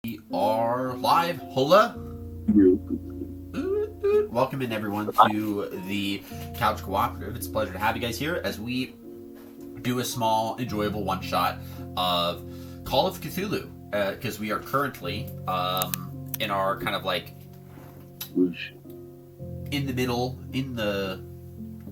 We are live. Hola. Welcome in, everyone, to the Couch Cooperative. It's a pleasure to have you guys here as we do a small, enjoyable one-shot of Call of Cthulhu. Because we are currently in our kind of like in the middle, in the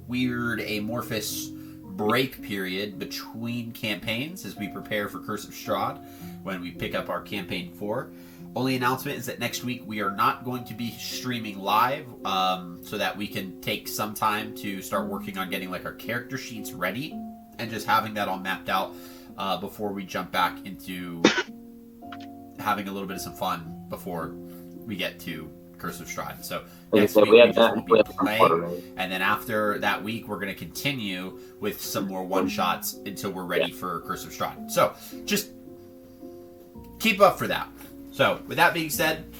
weird amorphous break period between campaigns as we prepare for Curse of Strahd when we pick up our campaign 4. Only announcement is that next week we are not going to be streaming live, so that we can take some time to start working on getting like our character sheets ready and just having that all mapped out before we jump back into having a little bit of some fun before we get to Curse of Strahd. So next week we just won't be playing, and then after that week we're going to continue with some more one-shots until we're ready for Curse of Strahd. So just keep up for that. So with that being said,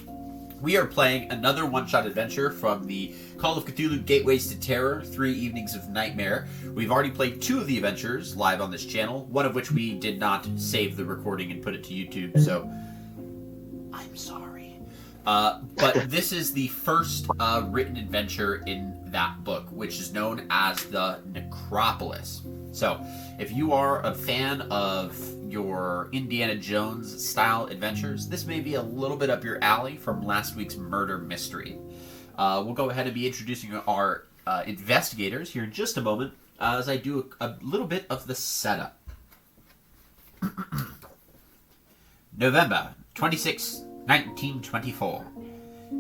we are playing another one-shot adventure from the Call of Cthulhu Gateways to Terror, 3 Evenings of Nightmare. We've already played 2 of the adventures live on this channel, one of which we did not save the recording and put it to YouTube, so I'm sorry. But this is the first written adventure in that book, which is known as the Necropolis. So, if you are a fan of your Indiana Jones style adventures, this may be a little bit up your alley from last week's murder mystery. We'll go ahead and be introducing our investigators here in just a moment as I do a little bit of the setup. November 26, 1924.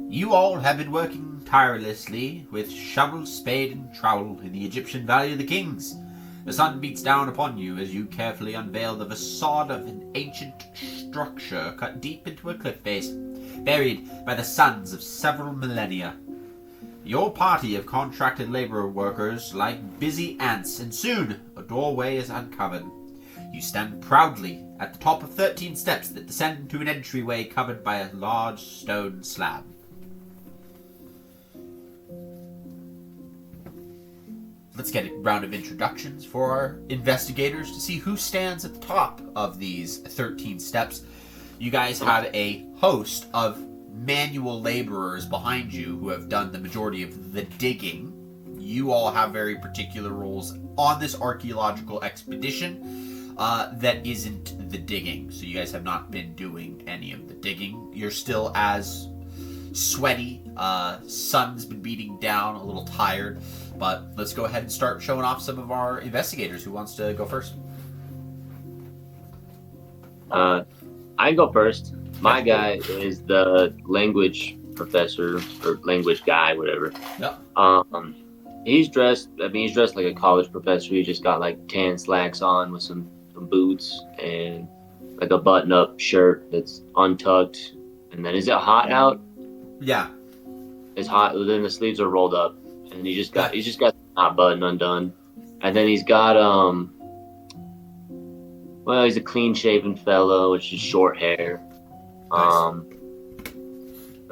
You all have been working tirelessly with shovel, spade, and trowel in the Egyptian Valley of the Kings. The sun beats down upon you as you carefully unveil the facade of an ancient structure cut deep into a cliff face, buried by the suns of several millennia. Your party of contracted labor workers like busy ants, and soon a doorway is uncovered. You stand proudly at the top of 13 steps that descend to an entryway covered by a large stone slab. Let's get a round of introductions for our investigators to see who stands at the top of these 13 steps. You guys have a host of manual laborers behind you who have done the majority of the digging. You all have very particular roles on this archaeological expedition that isn't the digging. So you guys have not been doing any of the digging. You're still as sweaty. Sun's been beating down, a little tired. But let's go ahead and start showing off some of our investigators. Who wants to go first? I can go first. My guy is the language professor or language guy, whatever. Yep. He's dressed like a college professor. He just got like tan slacks on with some boots and like a button-up shirt that's untucked. And then, is it hot out? Yeah. It's hot. Then the sleeves are rolled up, and he's just got the top button undone. And then he's got he's a clean-shaven fellow, which is short hair. Nice.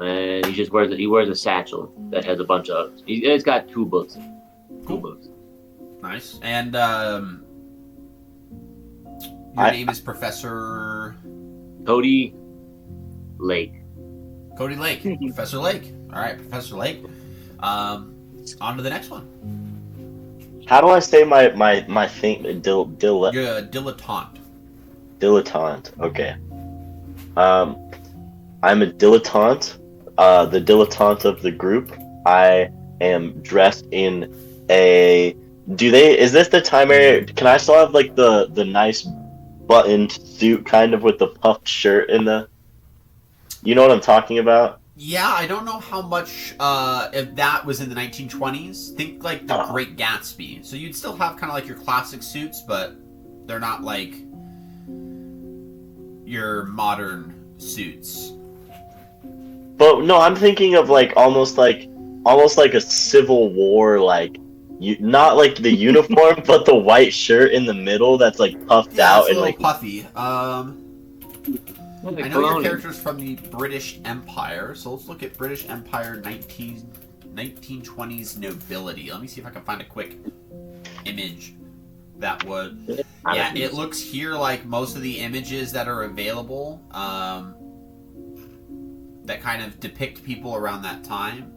And he just wears a satchel that has a bunch of. It's got 2 books. Cool. 2 books. Nice. And your name is Professor Cody Lake. Cody Lake. Professor Lake. All right, Professor Lake. On to the next one. How do I say my thing? You're a dilettante. Dilettante. Okay. I'm a dilettante. The dilettante of the group. I am dressed in a. Is this the time area? Can I still have like the nice buttoned suit, kind of with the puffed shirt in the? You know what I'm talking about? Yeah, I don't know how much if that was in the 1920s. Think like the Great Gatsby. So you'd still have kind of like your classic suits, but they're not like your modern suits. But no, I'm thinking of like almost like a Civil War, like not like the uniform, but the white shirt in the middle that's like puffed out it's a and little like puffy. I know your character's from the British Empire, so let's look at British Empire 1920s nobility. Let me see if I can find a quick image that would. Yeah, it looks here like most of the images that are available that kind of depict people around that time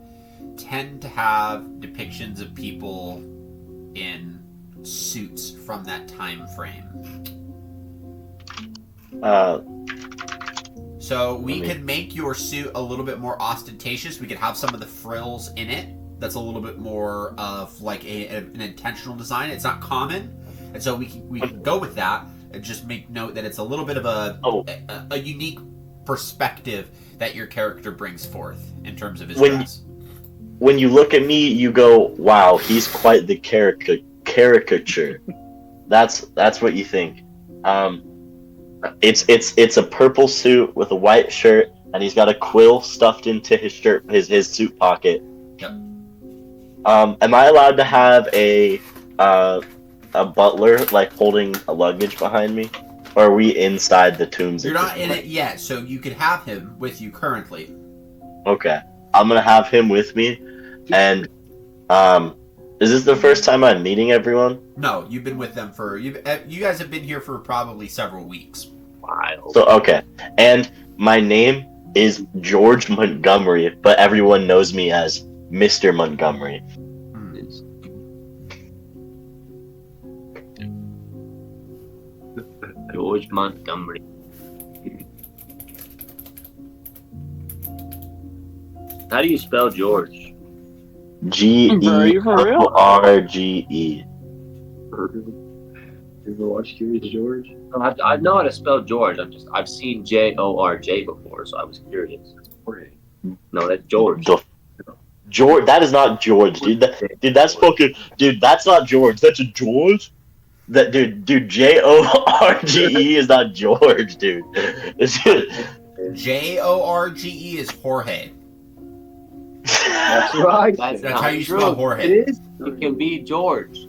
tend to have depictions of people in suits from that time frame. So we could make your suit a little bit more ostentatious. We could have some of the frills in it. That's a little bit more of like an intentional design. It's not common, and so we can go with that and just make note that it's a little bit of a unique perspective that your character brings forth in terms of his dress. When you look at me, you go, "Wow, he's quite the caricature." That's what you think. It's a purple suit with a white shirt, and he's got a quill stuffed into his shirt, his suit pocket. Yep. Am I allowed to have a butler like holding a luggage behind me, or are we inside the tombs? You're not in it yet, so you could have him with you currently. Okay, I'm gonna have him with me, and is this the first time I'm meeting everyone? No, you've been with them for you guys have been here for probably several weeks. Wild. So okay, and my name is George Montgomery, but everyone knows me as Mr. Montgomery. George Montgomery. How do you spell George? George. Ever watched Curious George? I know how to spell George. I've seen Jorj before, so I was curious. No, that's George. George, that is not George, dude. That's fucking, dude. That's not George. That's a George. That dude, Jorge is not George, dude. Jorge is Jorge. That's right. That's how you spell Jorge. It is. It can be George.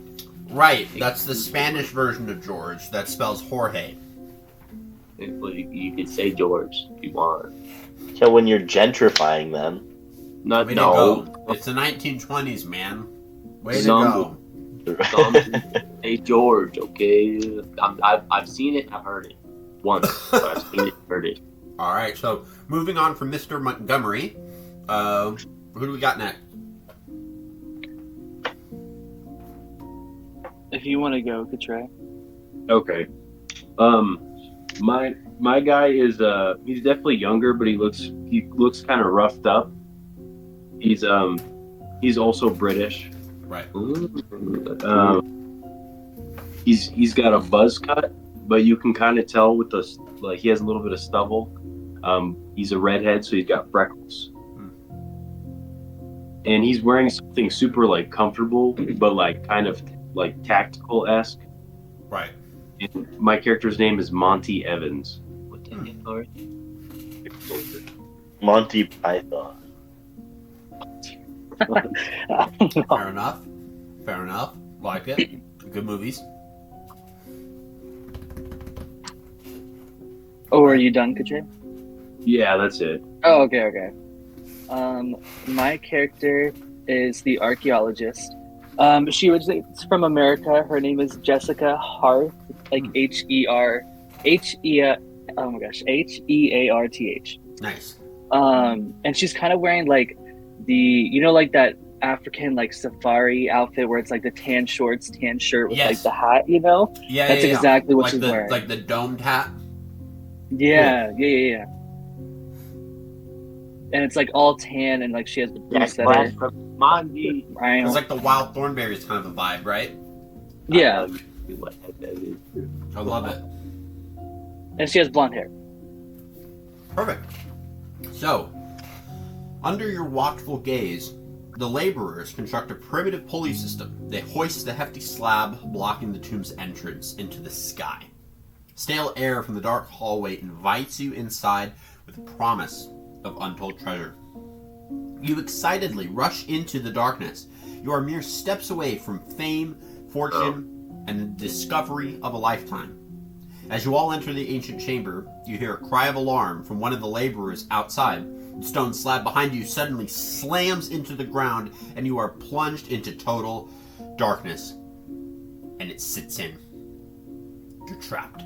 Right. That's the Spanish version of George. That spells Jorge. You could say George if you want. So when you're gentrifying them. Not Way to go. It's the 1920s, man. Way to go. Hey George, okay. I've seen it. I've heard it once. But I've seen it. Heard it. All right. So moving on from Mr. Montgomery, who do we got next? If you want to go, Katray. Okay. My guy is he's definitely younger, but he looks kind of roughed up. He's also British. Right. He's got a buzz cut, but you can kind of tell with the he has a little bit of stubble. He's a redhead, so he's got freckles. And he's wearing something super comfortable, but kind of tactical-esque. Right. And my character's name is Monty Evans. What the heck are you? Monty Python. Fair enough. Fair enough. Like it. Good movies. Oh, are you done, Katray? Yeah, that's it. Oh, okay. My character is the archaeologist. She was from America. Her name is Jessica Harth, Hearth. Nice. And she's kind of wearing that African safari outfit where it's the tan shorts, tan shirt with Yes. the hat, Yeah, That's exactly what she's wearing. Like the domed hat. Yeah. And it's all tan and she has the boots that are Mondi. It's like the wild thornberries kind of a vibe, right? Yeah. I love it. And she has blonde hair. Perfect. So, under your watchful gaze, the laborers construct a primitive pulley system. They hoist the hefty slab blocking the tomb's entrance into the sky. Stale air from the dark hallway invites you inside with the promise of untold treasure. You excitedly rush into the darkness. You are mere steps away from fame, fortune, and the discovery of a lifetime. As you all enter the ancient chamber, you hear a cry of alarm from one of the laborers outside. The stone slab behind you suddenly slams into the ground, and you are plunged into total darkness. And it sits in. You're trapped.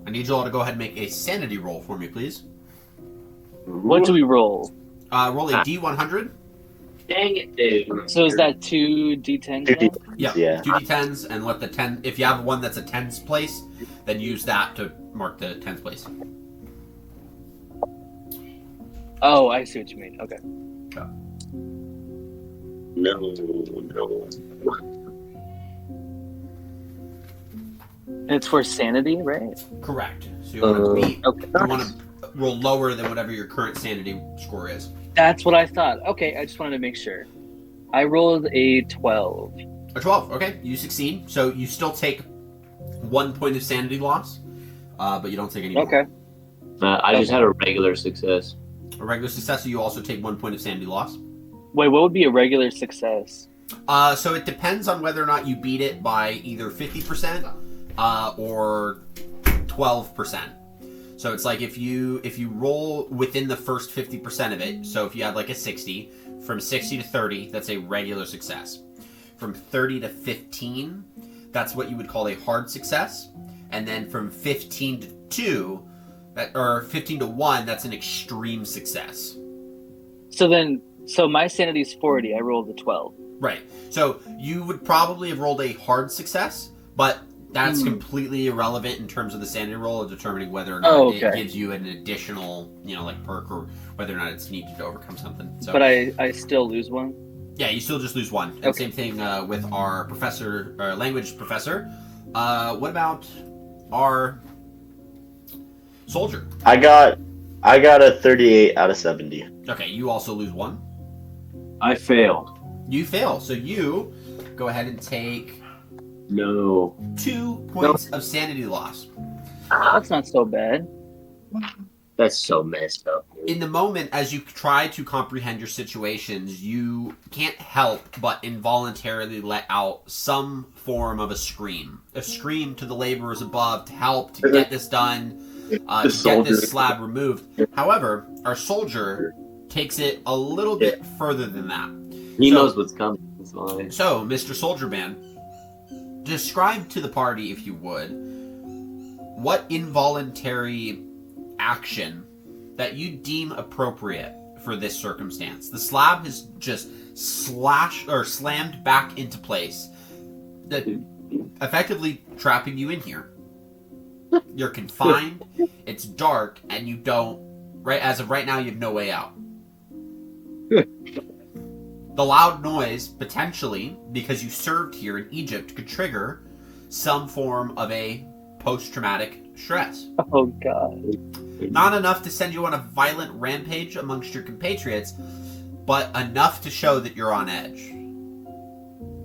I need you all to go ahead and make a sanity roll for me, please. What do we roll? Roll a D100. Dang it, dude. So is that 2d10s? Two then? Yeah, Yeah. 2d10s, and let the 10. If you have one that's a tens place, then use that to mark the tens place. Oh, I see what you mean. Okay. No. And it's for sanity, right? Correct. So you want to Okay. you want to roll lower than whatever your current sanity score is. That's what I thought. Okay, I just wanted to make sure. I rolled a 12. A 12. Okay, you succeed. So you still take 1 point of sanity loss, but you don't take any more. Okay. I just had a regular success. A regular success, so you also take 1 point of sanity loss. Wait, what would be a regular success? So it depends on whether or not you beat it by either 50% or 12%. So it's like if you roll within the first 50% of it, so if you had like a 60, from 60 to 30, that's a regular success. From 30 to 15, that's what you would call a hard success. And then from 15 to 2, or 15 to 1, that's an extreme success. So my sanity is 40. I rolled a 12. Right. So you would probably have rolled a hard success, but that's completely irrelevant in terms of the sanity roll of determining whether or not it gives you an additional, like perk, or whether or not it's needed to overcome something. So, But I still lose one? yeah, you still just lose one. And Okay. same thing with our language professor. What about our soldier? I got a 38 out of 70. Okay, you also lose one. I failed. You fail, so you go ahead and take No. 2 points of sanity loss. That's not so bad. That's so messed up. In the moment, as you try to comprehend your situations, you can't help but involuntarily let out some form of a scream to the laborers above to help to get this done, to get this slab removed. However, our soldier takes it a little bit further than that. He So- knows what's coming. It's fine. So, Mr. Soldier Man, describe to the party, if you would, what involuntary action that you deem appropriate for this circumstance. The slab has just slammed back into place, that effectively trapping you in here. You're confined, it's dark, and you don't, as of right now, you have no way out. The loud noise, potentially, because you served here in Egypt, could trigger some form of a post-traumatic stress. Oh, God. Not enough to send you on a violent rampage amongst your compatriots, but enough to show that you're on edge.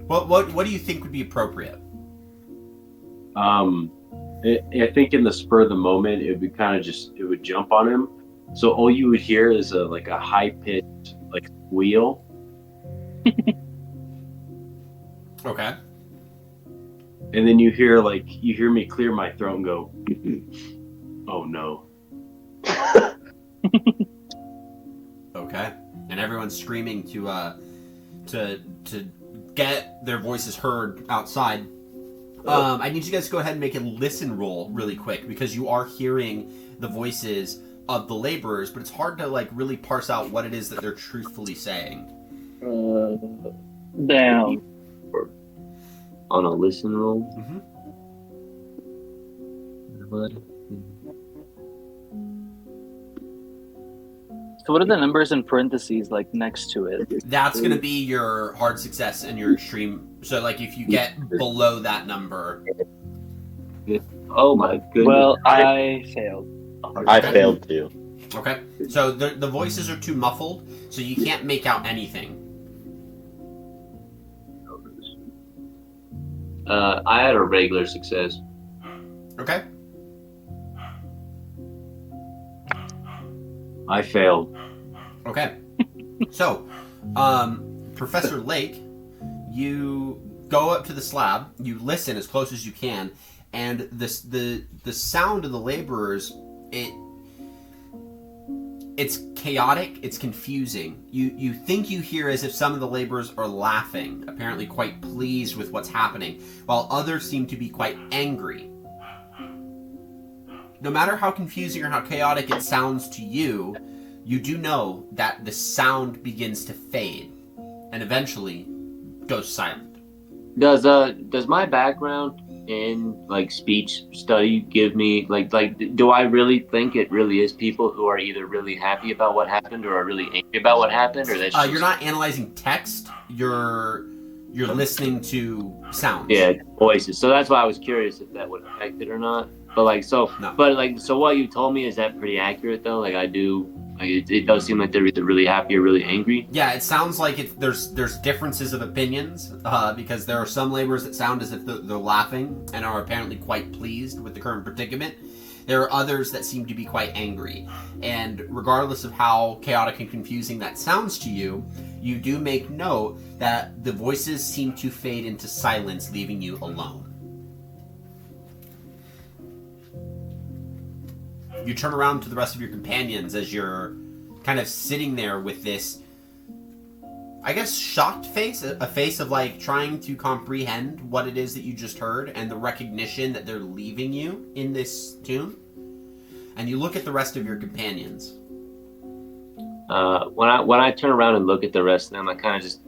What do you think would be appropriate? I think in the spur of the moment, it would kind of it would jump on him. So all you would hear is a high pitched squeal. Okay. And then you hear me clear my throat and go, oh no. Okay. And everyone's screaming to get their voices heard outside. I need you guys to go ahead and make a listen roll really quick, because you are hearing the voices of the laborers, but it's hard to really parse out what it is that they're truthfully saying. Damn. On a listen roll. Mm-hmm. So what are the numbers in parentheses next to it? That's going to be your hard success and your extreme. So, if you get below that number. Oh my goodness. Well, I failed. I failed too. Okay. So the voices are too muffled, so you can't make out anything. I had a regular success. Okay. I failed. Okay. So, Professor Lake, you go up to the slab, you listen as close as you can, and the sound of the laborers, it's chaotic, it's confusing. You think you hear as if some of the laborers are laughing, apparently quite pleased with what's happening, while others seem to be quite angry. No matter how confusing or how chaotic it sounds to you, you do know that the sound begins to fade and eventually goes silent. Does my background in like speech study give me like do I really think it really is people who are either really happy about what happened or are really angry about what happened, or that's just... You're not analyzing text. You're listening to sounds. Yeah, voices. So that's why I was curious if that would affect it or not. But like so, No. but like so, what you told me, is that pretty accurate though? Like I do. Like it does seem like they're either really happy or really angry. Yeah, it sounds like there's differences of opinions because there are some laborers that sound as if they're laughing and are apparently quite pleased with the current predicament. There are others that seem to be quite angry. And regardless of how chaotic and confusing that sounds to you, you do make note that the voices seem to fade into silence, leaving you alone. You turn around to the rest of your companions as you're kind of sitting there with this, I guess, shocked face, a face of like trying to comprehend what it is that you just heard and the recognition that they're leaving you in this tomb. And you look at the rest of your companions. When I turn around and look at the rest of them, I kind of just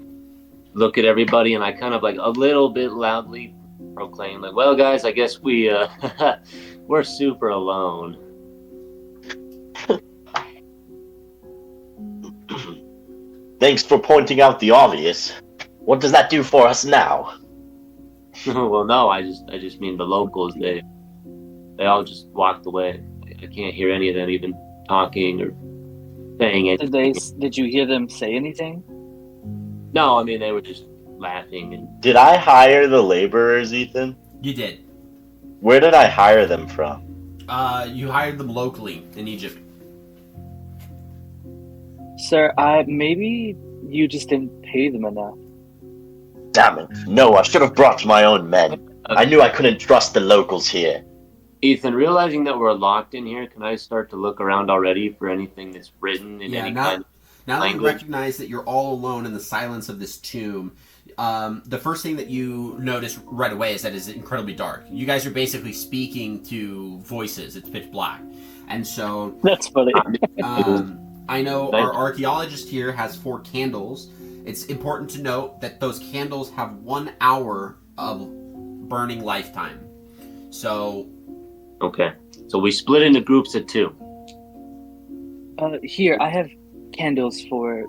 look at everybody and I kind of like a little bit loudly proclaim like, "Well, guys, I guess we're super alone." Thanks for pointing out the obvious. What does that do for us now? Well, no, I just mean the locals. They all just walked away. I can't hear any of them even talking or saying anything. Did you hear them say anything? No, I mean they were just laughing and... Did I hire the laborers, Ethan? You did. Where did I hire them from? You hired them locally in Egypt. Sir, maybe you just didn't pay them enough. Damn it. No, I should have brought my own men. I knew I couldn't trust the locals here. Ethan, realizing that we're locked in here, can I start to look around already for anything that's written in any kind of now that you language? recognize that you're all alone in the silence of this tomb, the first thing that you notice right away is that it's incredibly dark. You guys are basically speaking to voices. It's pitch black. And so... That's funny. I know our archaeologist here has 4 candles. It's important to note that those candles have 1 hour of burning lifetime. So... Okay. So we split into groups of 2. Here, I have candles for...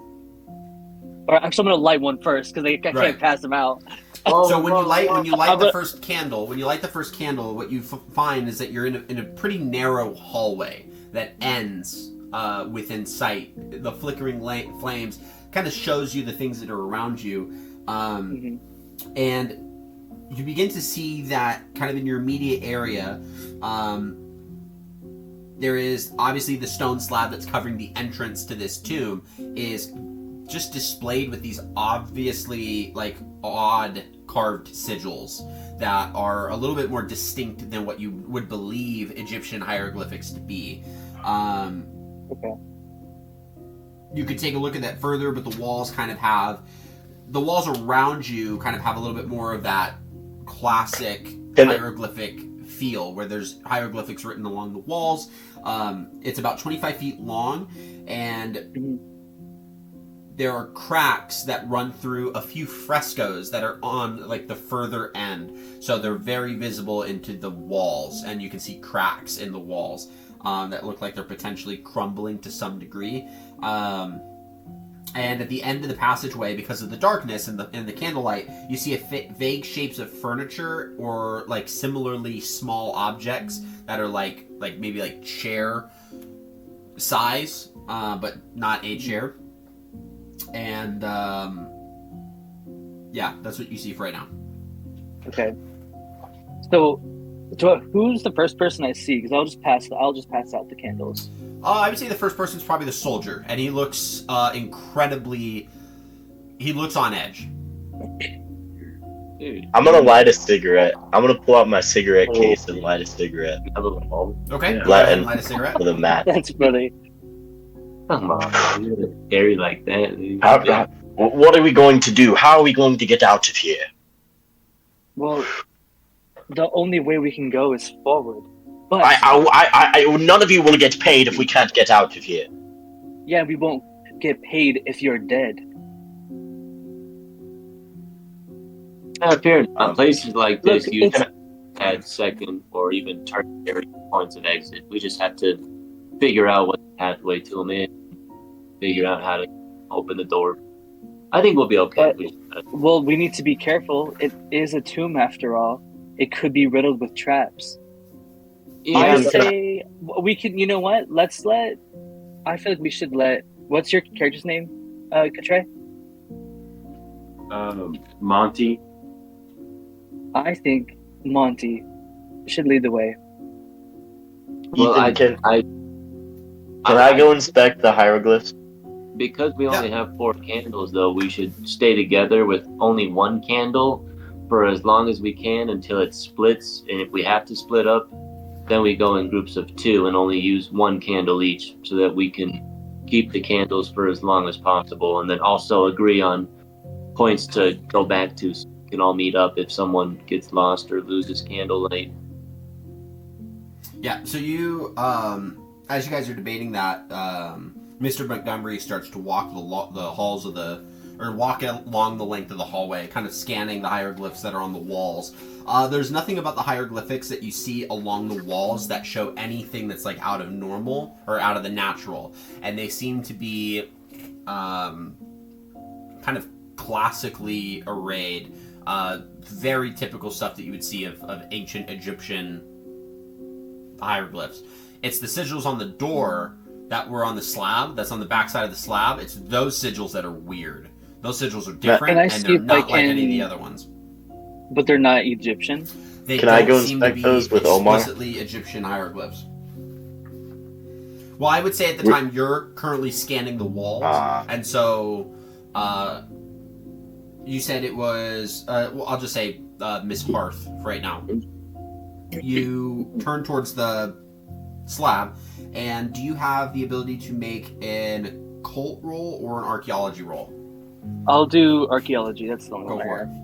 Or actually, I'm going to light one first, because I can't pass them out. So when you light the first candle, what you find is that you're in a pretty narrow hallway that ends within sight. The flickering flames kind of shows you the things that are around you, and you begin to see that kind of in your immediate area. There is obviously the stone slab that's covering the entrance to this tomb is just displayed with these obviously like odd carved sigils that are a little bit more distinct than what you would believe Egyptian hieroglyphics to be. Okay. You could take a look at that further, but the walls around you kind of have a little bit more of that classic hieroglyphic feel, where there's hieroglyphics written along the walls. It's about 25 feet long, and there are cracks that run through a few frescoes that are on like the further end, so they're very visible into the walls, and you can see cracks in the walls that look like they're potentially crumbling to some degree. And at the end of the passageway, because of the darkness and the candlelight, you see vague shapes of furniture or like similarly small objects that are like maybe like chair size, but not a chair. And yeah, that's what you see for right now. Okay. So, who's the first person I see? Because I'll just pass out the candles. I would say the first person's probably the soldier, and he looks incredibly... He looks on edge. I'm gonna light a cigarette. I'm gonna pull out my cigarette case and light a cigarette. Okay, Yeah. go ahead and light a cigarette. With a mat. That's funny. Come on, you're scary like that. What are we going to do? How are we going to get out of here? Well, the only way we can go is forward. But None of you will get paid if we can't get out of here. Yeah, we won't get paid if you're dead. Fair enough. Places like Look, this, you it's had second or even tertiary points of exit. We just have to figure out what pathway to them in, figure out how to open the door. I think we'll be okay. But- well, we need to be careful. It is a tomb after all. It could be riddled with traps. I Yeah, say we can. You know what? Let's let. I feel like we should let. What's your character's name, Katre? Monty. I think Monty should lead the way. Well, Ethan, I can I go inspect the hieroglyphs? because we only have 4 candles, though, we should stay together with only 1 candle for as long as we can until it splits. And if we have to split up, then we go in groups of 2 and only use 1 candle each so that we can keep the candles for as long as possible. And then also agree on points to go back to so we can all meet up if someone gets lost or loses candlelight. Yeah, so you, as you guys are debating that, Mr. Montgomery starts to walk the halls of walk along the length of the hallway, kind of scanning the hieroglyphs that are on the walls. There's nothing about the hieroglyphics that you see along the walls that show anything that's like out of normal or out of the natural, and they seem to be kind of classically arrayed, very typical stuff that you would see of ancient Egyptian hieroglyphs. It's the sigils on the door that were on the slab, that's on the backside of the slab. It's those sigils that are weird. Those sigils are different, and they're not like any of the other ones. But they're not Egyptian. They Can don't I go seem to inspect be those with Omar? explicitly Egyptian hieroglyphs. Well, I would say at the time you're currently scanning the walls, and so you said it was. Well, I'll just say Miss Hearth right now. You turn towards the slab, and do you have the ability to make an occult roll or an archaeology roll? I'll do archaeology. That's the only Go one I for it. have.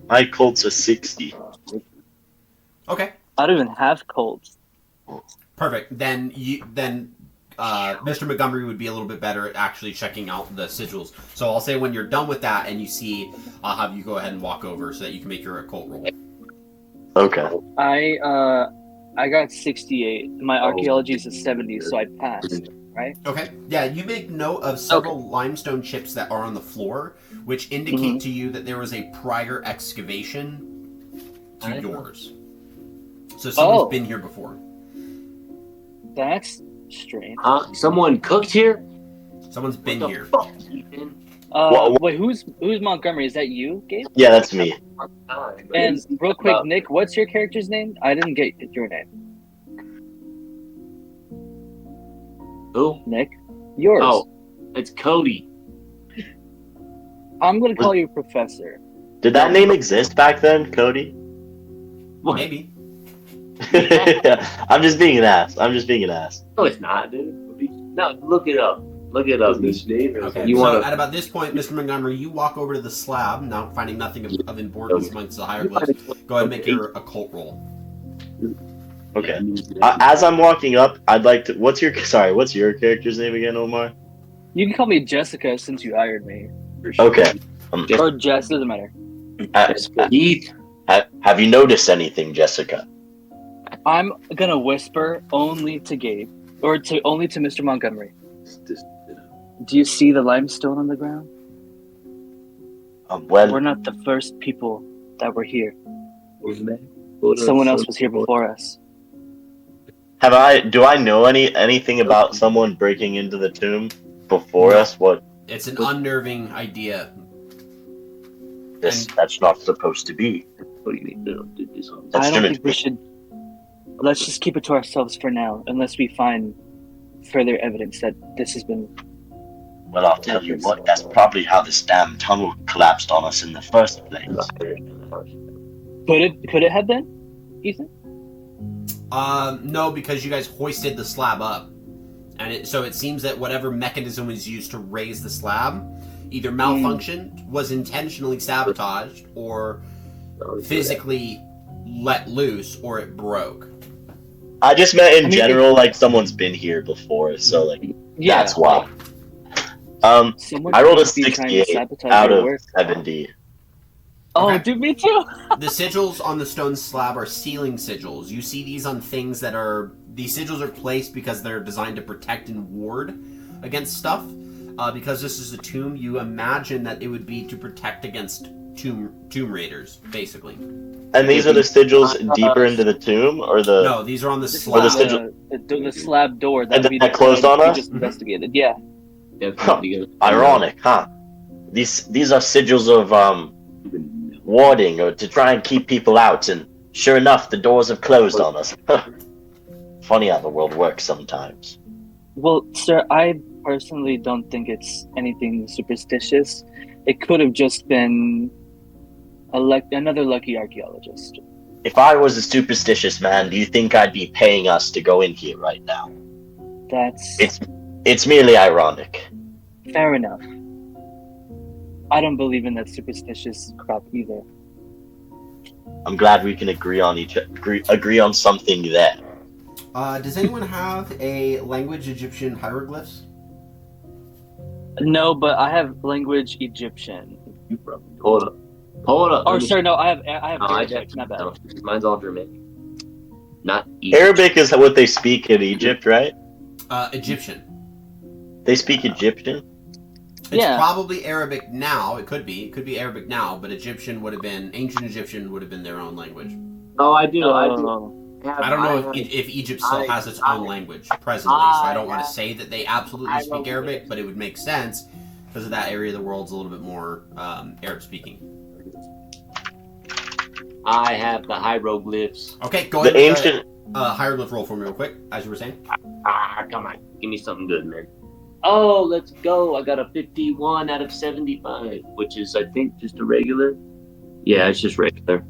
My Colt's a 60. Okay, I don't even have colds. perfect. Then Mr. Montgomery would be a little bit better at actually checking out the sigils. So I'll say when you're done with that and you see, I'll have you go ahead and walk over so that you can make your occult roll. Okay. I got 68. My archaeology is a 70, so I passed. Right? Okay. Yeah, you make note of several limestone chips that are on the floor, which indicate to you that there was a prior excavation to yours. So someone's been here before. That's strange. Someone cooked here? Someone's been What the here. fuck, Ethan? Wait, who's Montgomery? Is that you, Gabe? Yeah, that's me. And real quick, Nick, what's your character's name? I didn't get your name. Who? Nick? Yours. Oh, it's Cody. I'm going to call you Professor. Did that name exist back then, Cody? What? Maybe. I'm just being an ass. No, it's not, dude. No, look it up. Look it up. Okay, You so wanna- at about this point, Mr. Montgomery, you walk over to the slab, now finding nothing of importance amongst the hieroglyphs. Go ahead and make your occult roll. Okay. As I'm walking up, I'd like to. What's your character's name again, Omar? You can call me Jessica since you hired me. Okay. Or Jess, doesn't matter. Heath. Have you noticed anything, Jessica? I'm going to whisper only to Gabe, or only to Mr. Montgomery. Do you see the limestone on the ground? Well, We're not the first people that were here. Someone else was here before us. do I know anything about someone breaking into the tomb before us? What? It's an unnerving idea. That's not supposed to be. What do you mean? I don't think we should. Let's just keep it to ourselves for now, unless we find further evidence that this has been. Well, I'll tell you what. That's probably how this damn tunnel collapsed on us in the first place. Could it have been, Ethan? No, because you guys hoisted the slab up. And so it seems that whatever mechanism was used to raise the slab either malfunctioned, was intentionally sabotaged, or physically let loose, or it broke. I just meant in general, like someone's been here before, so like Yeah, That's why. someone I rolled a could be trying to 68 sabotage out your of work. 70. Oh, Okay. dude, me too. The sigils on the stone slab are sealing sigils. You see these on things that are... These sigils are placed because they're designed to protect and ward against stuff. Because this is a tomb, you imagine that it would be to protect against tomb raiders, basically. And these are the sigils deeper into the tomb, or the... No, these are on the This is slab. the sigil- the slab door And that we that closed on we us? just investigated. Yeah. Definitely good. Ironic, huh? These are sigils of warding, or to try and keep people out, and sure enough, the doors have closed on us. Funny how the world works sometimes. Well, sir, I personally don't think it's anything superstitious. It could have just been another lucky archaeologist. If I was a superstitious man, do you think I'd be paying us to go in here right now? It's merely ironic. Fair enough. I don't believe in that superstitious crap either. I'm glad we can agree on something there. Does anyone have a language Egyptian hieroglyphs? No, but I have language Egyptian. You probably hold up. Oh, sorry, no, I have No, Arabic. Not bad. no, mine's all Germanic. Not Egypt. Arabic is what they speak in Egypt, right? Egyptian. They speak Egyptian? It's Yeah. probably Arabic now. It could be Arabic now, but ancient Egyptian would have been their own language. Oh, I do. I do. Oh, I don't know if Egypt still has its own language presently, so I don't want to say that they absolutely speak Arabic, but it would make sense because of that area of the world's a little bit more Arab-speaking. I have the hieroglyphs. Okay, go The ahead. ancient... Hieroglyph roll for me real quick, as you were saying. Come on. Give me something good, man. Oh, let's go. I got a 51 out of 75, which is, I think, just a regular. Yeah, it's just regular.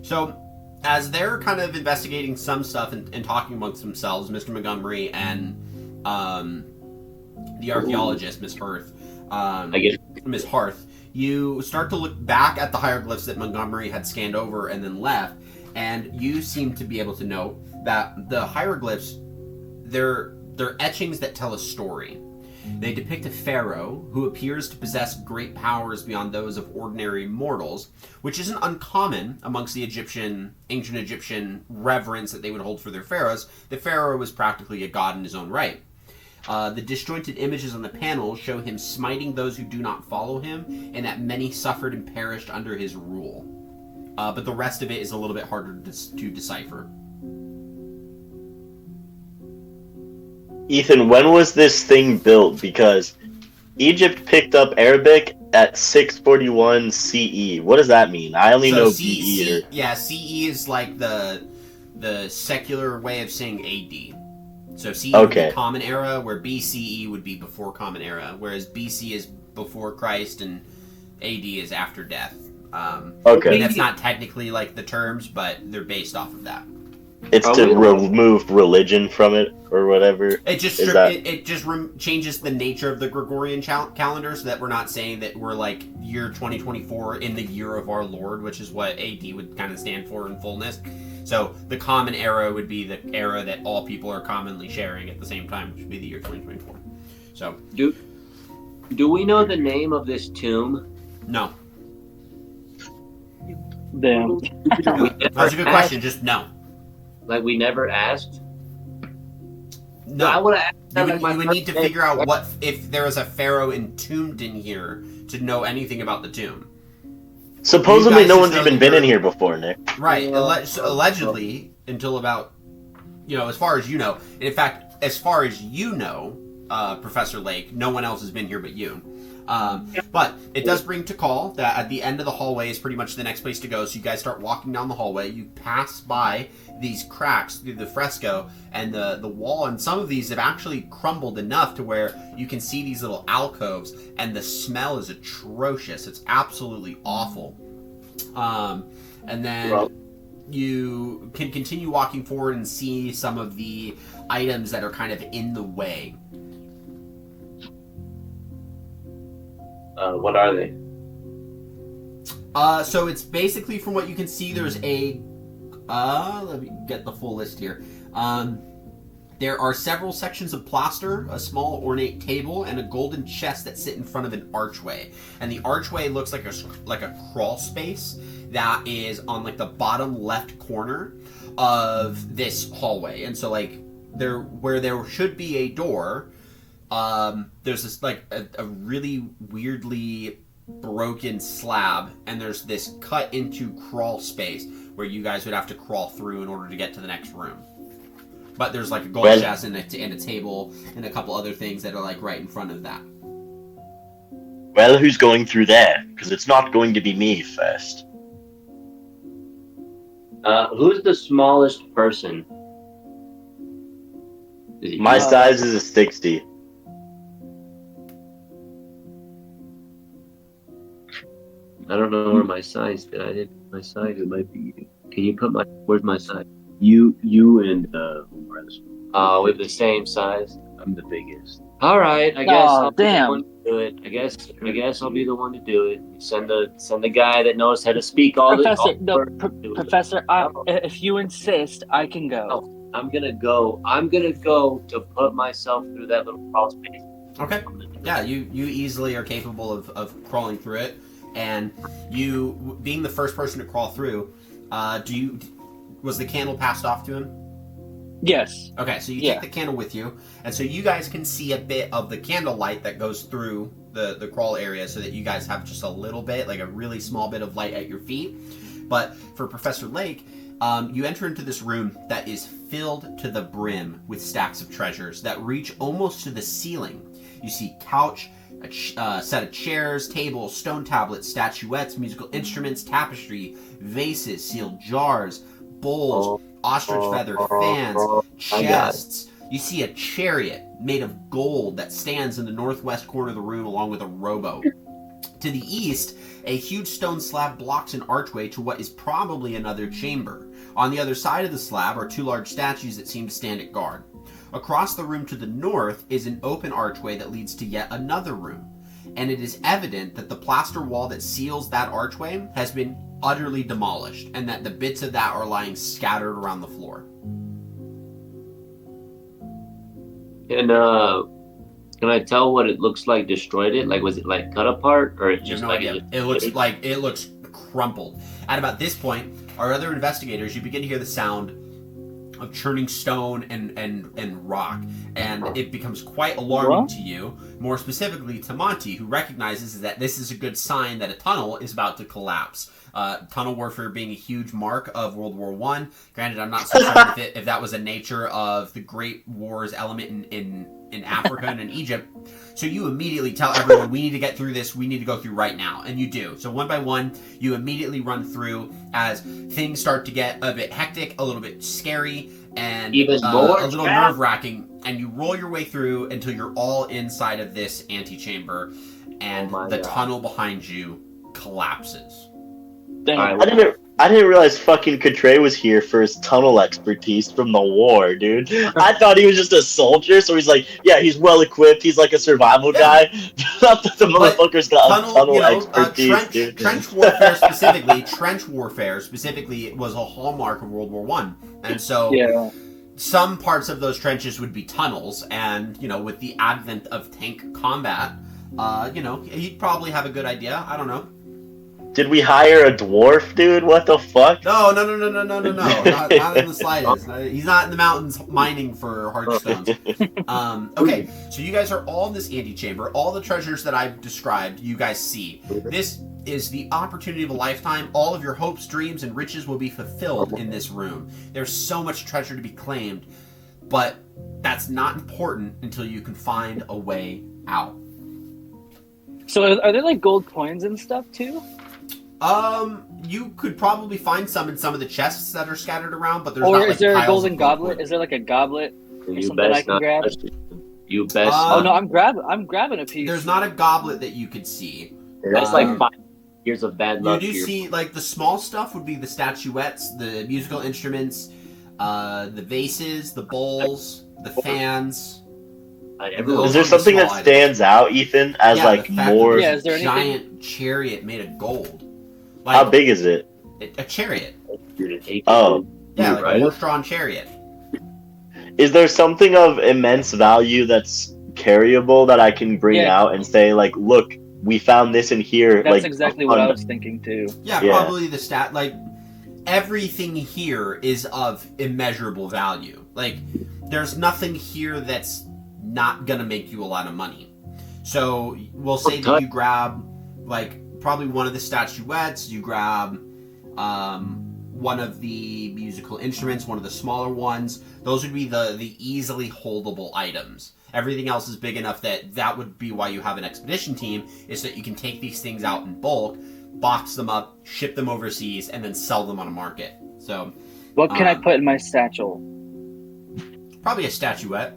So, as they're kind of investigating some stuff and talking amongst themselves, Mr. Montgomery and the archaeologist, Miss Hearth, Miss Hearth, you start to look back at the hieroglyphs that Montgomery had scanned over and then left, and you seem to be able to note that the hieroglyphs, they're etchings that tell a story. They depict a pharaoh who appears to possess great powers beyond those of ordinary mortals, which isn't uncommon amongst the ancient Egyptian reverence that they would hold for their pharaohs. The pharaoh was practically a god in his own right. The disjointed images on the panels show him smiting those who do not follow him, and that many suffered and perished under his rule. But the rest of it is a little bit harder to decipher. Ethan, when was this thing built? Because Egypt picked up Arabic at 641 CE. What does that mean? I only know BE. Yeah, CE is like the secular way of saying AD. So CE would be Common Era, where BCE would be before Common Era, whereas BC is before Christ and AD is after death. Okay. And that's not technically like the terms, but they're based off of that. It's to remove religion from it or whatever. It just changes the nature of the Gregorian calendar, so that we're not saying that we're like year 2024 in the year of our Lord, which is what AD would kind of stand for in fullness. So the common era would be the era that all people are commonly sharing at the same time, which would be the year 2024. So do we know the name of this tomb? No. damn. That's a good question. Just no. Like, we never asked? No. I would have asked. You would need to figure out what if there was a pharaoh entombed in here to know anything about the tomb. Supposedly no one's even been in here before, Nick. Right. Allegedly, until about, as far as you know. And in fact, as far as you know, Professor Lake, no one else has been here but you. But it does bring to call that at the end of the hallway is pretty much the next place to go. So you guys start walking down the hallway. You pass by these cracks through the fresco and the wall, and some of these have actually crumbled enough to where you can see these little alcoves, and the smell is atrocious. It's absolutely awful. And then you can continue walking forward and see some of the items that are kind of in the way. What are they? So it's basically, from what you can see, there's a let me get the full list here. There are several sections of plaster, a small ornate table, and a golden chest that sit in front of an archway. And the archway looks like a crawl space that is on like the bottom left corner of this hallway. And so like where there should be a door, there's this like a really weirdly broken slab, and there's this cut into crawl space where you guys would have to crawl through in order to get to the next room. But there's like a gold chest and a table and a couple other things that are like right in front of that. Well, who's going through there? Because it's not going to be me first. Who's the smallest person? My size is a 60. I don't know where my size did. I didn't. My size, it might be you. Can you put where's my size? You and who are this? We have the same size. I'm the biggest. All right, I guess I'll be the damn. one to do it. I guess I'll be the one to do it. Send the guy that knows how to speak all Professor, the. no, Professor, if you insist, I can go. No, I'm gonna go to put myself through that little crawl space. Okay. Yeah, you easily are capable of crawling through it, and you being the first person to crawl through. Was the candle passed off to him? Yes. Okay, so you take the candle with you, and so you guys can see a bit of the candle light that goes through the crawl area, so that you guys have just a little bit, like a really small bit of light at your feet. But for Professor Lake, you enter into this room that is filled to the brim with stacks of treasures that reach almost to the ceiling. You see couch, a set of chairs, tables, stone tablets, statuettes, musical instruments, tapestry, vases, sealed jars, bowls, ostrich feather, fans, chests. You see a chariot made of gold that stands in the northwest corner of the room along with a rowboat. To the east, a huge stone slab blocks an archway to what is probably another chamber. On the other side of the slab are two large statues that seem to stand at guard. Across the room to the north is an open archway that leads to yet another room. And it is evident that the plaster wall that seals that archway has been utterly demolished, and that the bits of that are lying scattered around the floor. Can I tell what it looks like destroyed it? Like, was it like cut apart, or it just No like idea. It looks crumpled. At about this point, our other investigators, you begin to hear the sound of churning stone and rock, and it becomes quite alarming to you, more specifically to Monty, who recognizes that this is a good sign that a tunnel is about to collapse. Tunnel warfare being a huge mark of World War I. Granted, I'm not so sure if that was a nature of the Great Wars element in Africa and in Egypt. So you immediately tell everyone, we need to get through this, we need to go through right now. And you do. So one by one, you immediately run through as things start to get a bit hectic, a little bit scary, and even more a little nerve-wracking. And you roll your way through until you're all inside of this antechamber, and the tunnel behind you collapses. Damn. I didn't realize fucking Catre was here for his tunnel expertise from the war, dude. I thought he was just a soldier, so he's like, yeah, he's well equipped. He's like a survival guy. Not that the motherfucker's got tunnel expertise, dude. Trench warfare specifically was a hallmark of World War I, and so some parts of those trenches would be tunnels. And with the advent of tank combat, he'd probably have a good idea. I don't know. Did we hire a dwarf, dude? What the fuck? No. Not in the slightest. He's not in the mountains mining for hard stones. Okay, so you guys are all in this antechamber. All the treasures that I've described, you guys see. This is the opportunity of a lifetime. All of your hopes, dreams, and riches will be fulfilled in this room. There's so much treasure to be claimed, but that's not important until you can find a way out. So are there like gold coins and stuff too? You could probably find some in some of the chests that are scattered around, but there's or not like is there a piles golden of gold goblet? coins. Is there like a goblet or You something I best can not grab? touch it. You best. Oh no, I'm grabbing a piece. There's not a goblet that you could see. That's like 5 years of bad You luck. do see, like, the small stuff would be the statuettes, the musical instruments, the vases, the bowls, the fans. Is there something that stands out, Ethan, as more? Yeah, is there a giant chariot made of gold? Like, how big is it? A chariot. Oh. Yeah, like a horse-drawn chariot. Is there something of immense value that's carryable that I can bring Yeah. out and say, like, look, we found this in here? That's like exactly a what I fun- was thinking too. Yeah, Yeah. probably the stat. Like, everything here is of immeasurable value. Like, there's nothing here that's not gonna make you a lot of money. So we'll say that you grab, like, probably one of the statuettes. You grab one of the musical instruments, one of the smaller ones. Those would be the easily holdable items. Everything else is big enough that would be why you have an expedition team, is that you can take these things out in bulk, box them up, ship them overseas, and then sell them on a market. So, What can I put in my satchel? probably a statuette.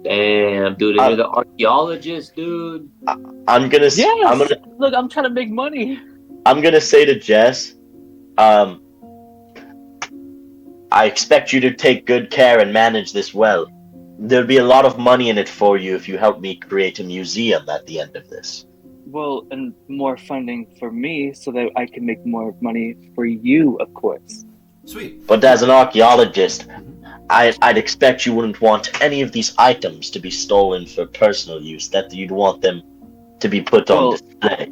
Damn, dude, you're the archaeologist, dude. I'm gonna. Yes! Look, I'm trying to make money. I'm gonna say to Jess, I expect you to take good care and manage this well. There'll be a lot of money in it for you if you help me create a museum at the end of this. Well, and more funding for me so that I can make more money for you, of course. Sweet. But as an archaeologist, I'd expect you wouldn't want any of these items to be stolen for personal use, that you'd want them to be put on display.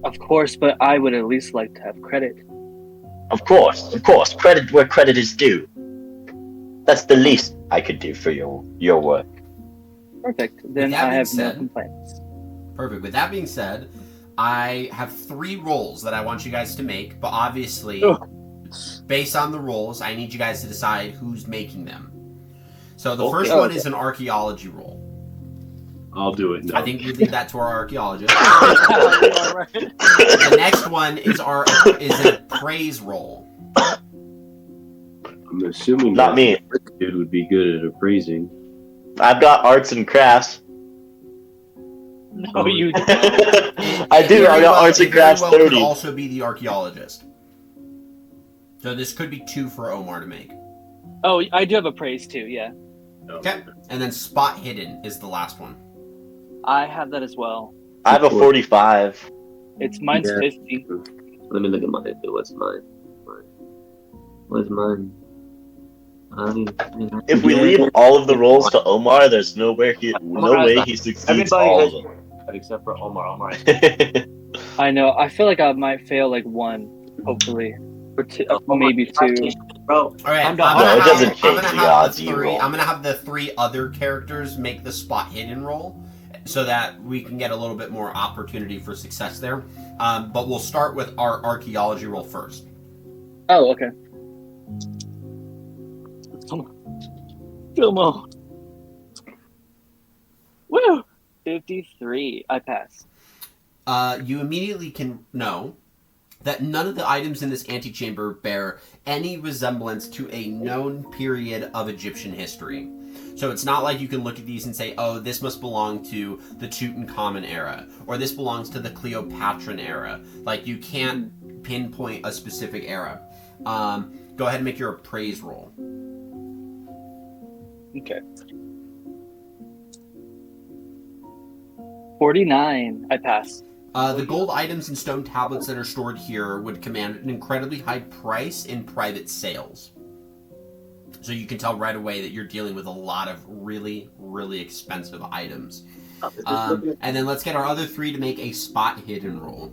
Of course, but I would at least like to have credit. Of course, credit where credit is due. That's the least I could do for your work. Perfect. Then that I being have said- no complaints. Perfect. With that being said, I have 3 rolls that I want you guys to make, but obviously, based on the rolls, I need you guys to decide who's making them. So the first one is an archaeology roll. I'll do it. No. I think we leave that to our archaeologist. Alright. The next one is an appraise roll. I'm assuming Not that me. this dude would be good at appraising. I've got arts and crafts. No, you don't. I do. I got arts and It very crafts well could 30. also be the archaeologist. So this could be 2 for Omar to make. Oh, I do have a praise too, yeah. Okay. And then spot hidden is the last one. I have that as well. I have a 45. Mine's Yeah. 50. Let me look at mine. What's mine? What's mine? If we leave all of the rolls to Omar, there's no way he succeeds Everybody all has of them. except for Omar. Omar. I know. I feel like I might fail like 1, hopefully. Or 2, maybe 2. Bro, All right, I'm I'm done. gonna No, it have- doesn't I'm change gonna the have odds the you 3. roll. I'm gonna have the 3 other characters make the spot hidden roll, so that we can get a little bit more opportunity for success there. But we'll start with our archaeology roll first. Oh, okay. Come on. Come on. Woo! 53. I pass. You immediately can know that none of the items in this antechamber bear any resemblance to a known period of Egyptian history. So it's not like you can look at these and say, oh, this must belong to the Tutankhamun era, or this belongs to the Cleopatran era. Like, you can't pinpoint a specific era. Go ahead and make your appraise roll. Okay. 49. I pass. The gold items and stone tablets that are stored here would command an incredibly high price in private sales. So you can tell right away that you're dealing with a lot of really, really expensive items. And then let's get our other 3 to make a spot hidden roll.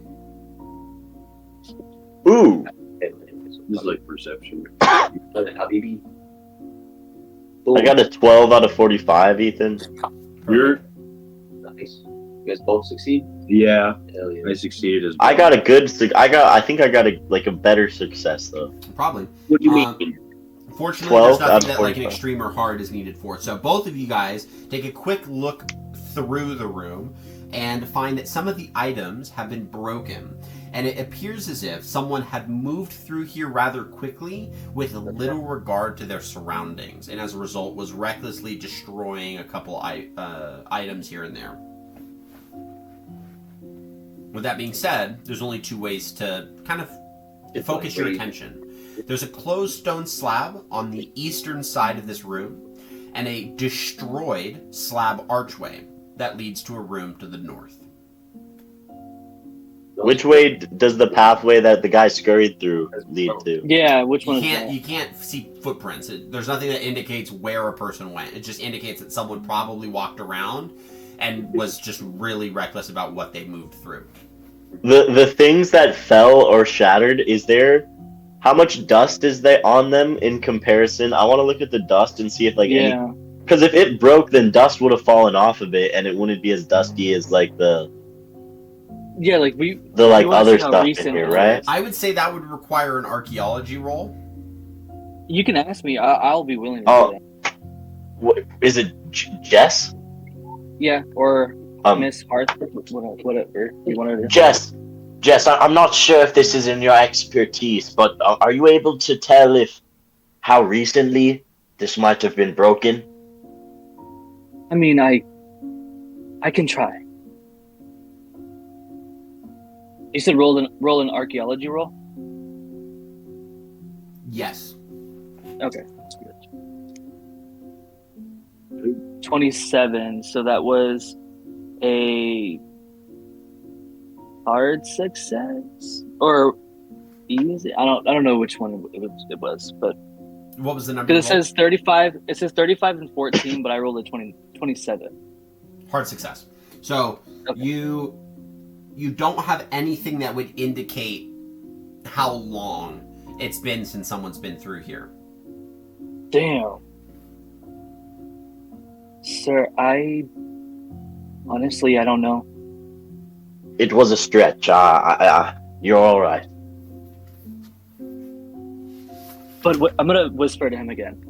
Ooh, This is like perception. Habibi. I got a 12 out of 45, Ethan. You're, Nice. You guys both succeed? yeah, Hell yeah. I succeeded as I got a good. I think I got a better success though. Probably. What do you Um, mean? Fortunately, 12 there's out nothing of that like an 45. extreme or hard is needed for. So both of you guys take a quick look through the room and find that some of the items have been broken. And it appears as if someone had moved through here rather quickly with little regard to their surroundings, and as a result was recklessly destroying a couple items here and there. With that being said, there's only 2 ways to kind of focus your attention. There's a closed stone slab on the eastern side of this room, and a destroyed slab archway that leads to a room to the north. Which way does the pathway that the guy scurried through lead to? Yeah, which one You is can't that? you can't see footprints. There's nothing that indicates where a person went. It just indicates that someone probably walked around and was just really reckless about what they moved through. The things that fell or shattered, is there how much dust is there on them in comparison? I want to look at the dust and see if any, Yeah, because if it broke, then dust would have fallen off of it, and it wouldn't be as dusty as like the yeah, like we like wanna other see how stuff in recent here, it right? is. I would say that would require an archaeology roll. You can ask me. I'll be willing to Oh. do that. What is it, Jess? Yeah, or Um, Miss Hartford, whatever you want to do. Jess, I'm not sure if this is in your expertise, but are you able to tell if how recently this might have been broken? I mean, I can try. You said roll an archaeology roll. Yes. Okay, that's good. 27. So that was a hard success or easy. I don't know which one it was, but What was the number? because it says 35. It says 35 and 14, but I rolled a 27. Hard success. So Okay. you don't have anything that would indicate how long it's been since someone's been through here. Damn. Sir, I honestly I don't know. It was a stretch. You're all right. But I'm gonna whisper to him again.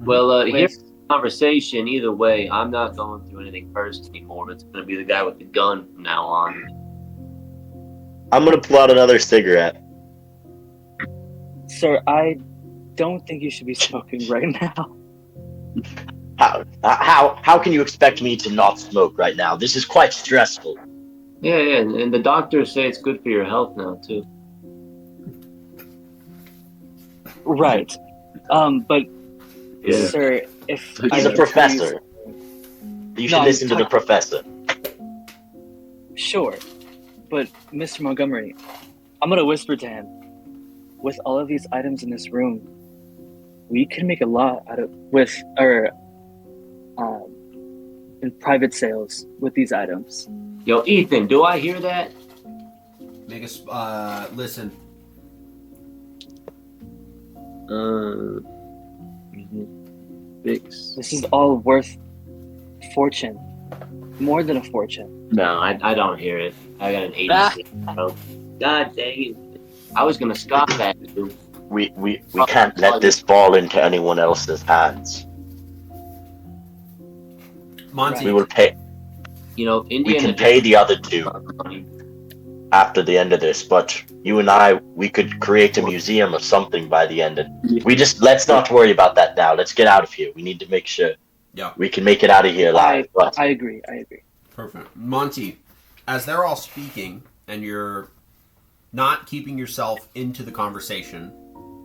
Well, Wait. here's the conversation. Either way, I'm not going through anything first anymore. It's going to be the guy with the gun from now on. I'm gonna pull out another cigarette. Sir, I don't think you should be smoking right now. How can you expect me to not smoke right now? This is quite stressful. Yeah, and the doctors say it's good for your health now too. Right. But Yeah. sir, if He's I He's a can tell professor. You should No, listen to the I'm professor. Sure, but Mr. Montgomery, I'm gonna whisper to him. With all of these items in this room, we can make a lot out of in private sales with these items. Yo, Ethan, do I hear that? Make us listen. Fix. This is all worth fortune, more than a fortune. No, I don't hear it. I got an 86. bro. God dang it. I was gonna scoff at you. We can't let this fall into anyone else's hands. Monty, We will pay. You know, We Indiana can pay the other two money. after the end of this, but you and I, we could create a museum or something by the end. Let's not worry about that now. Let's get out of here. We need to make sure Yeah. we can make it out of here live. But I agree. Perfect. Monty, as they're all speaking and you're not keeping yourself into the conversation,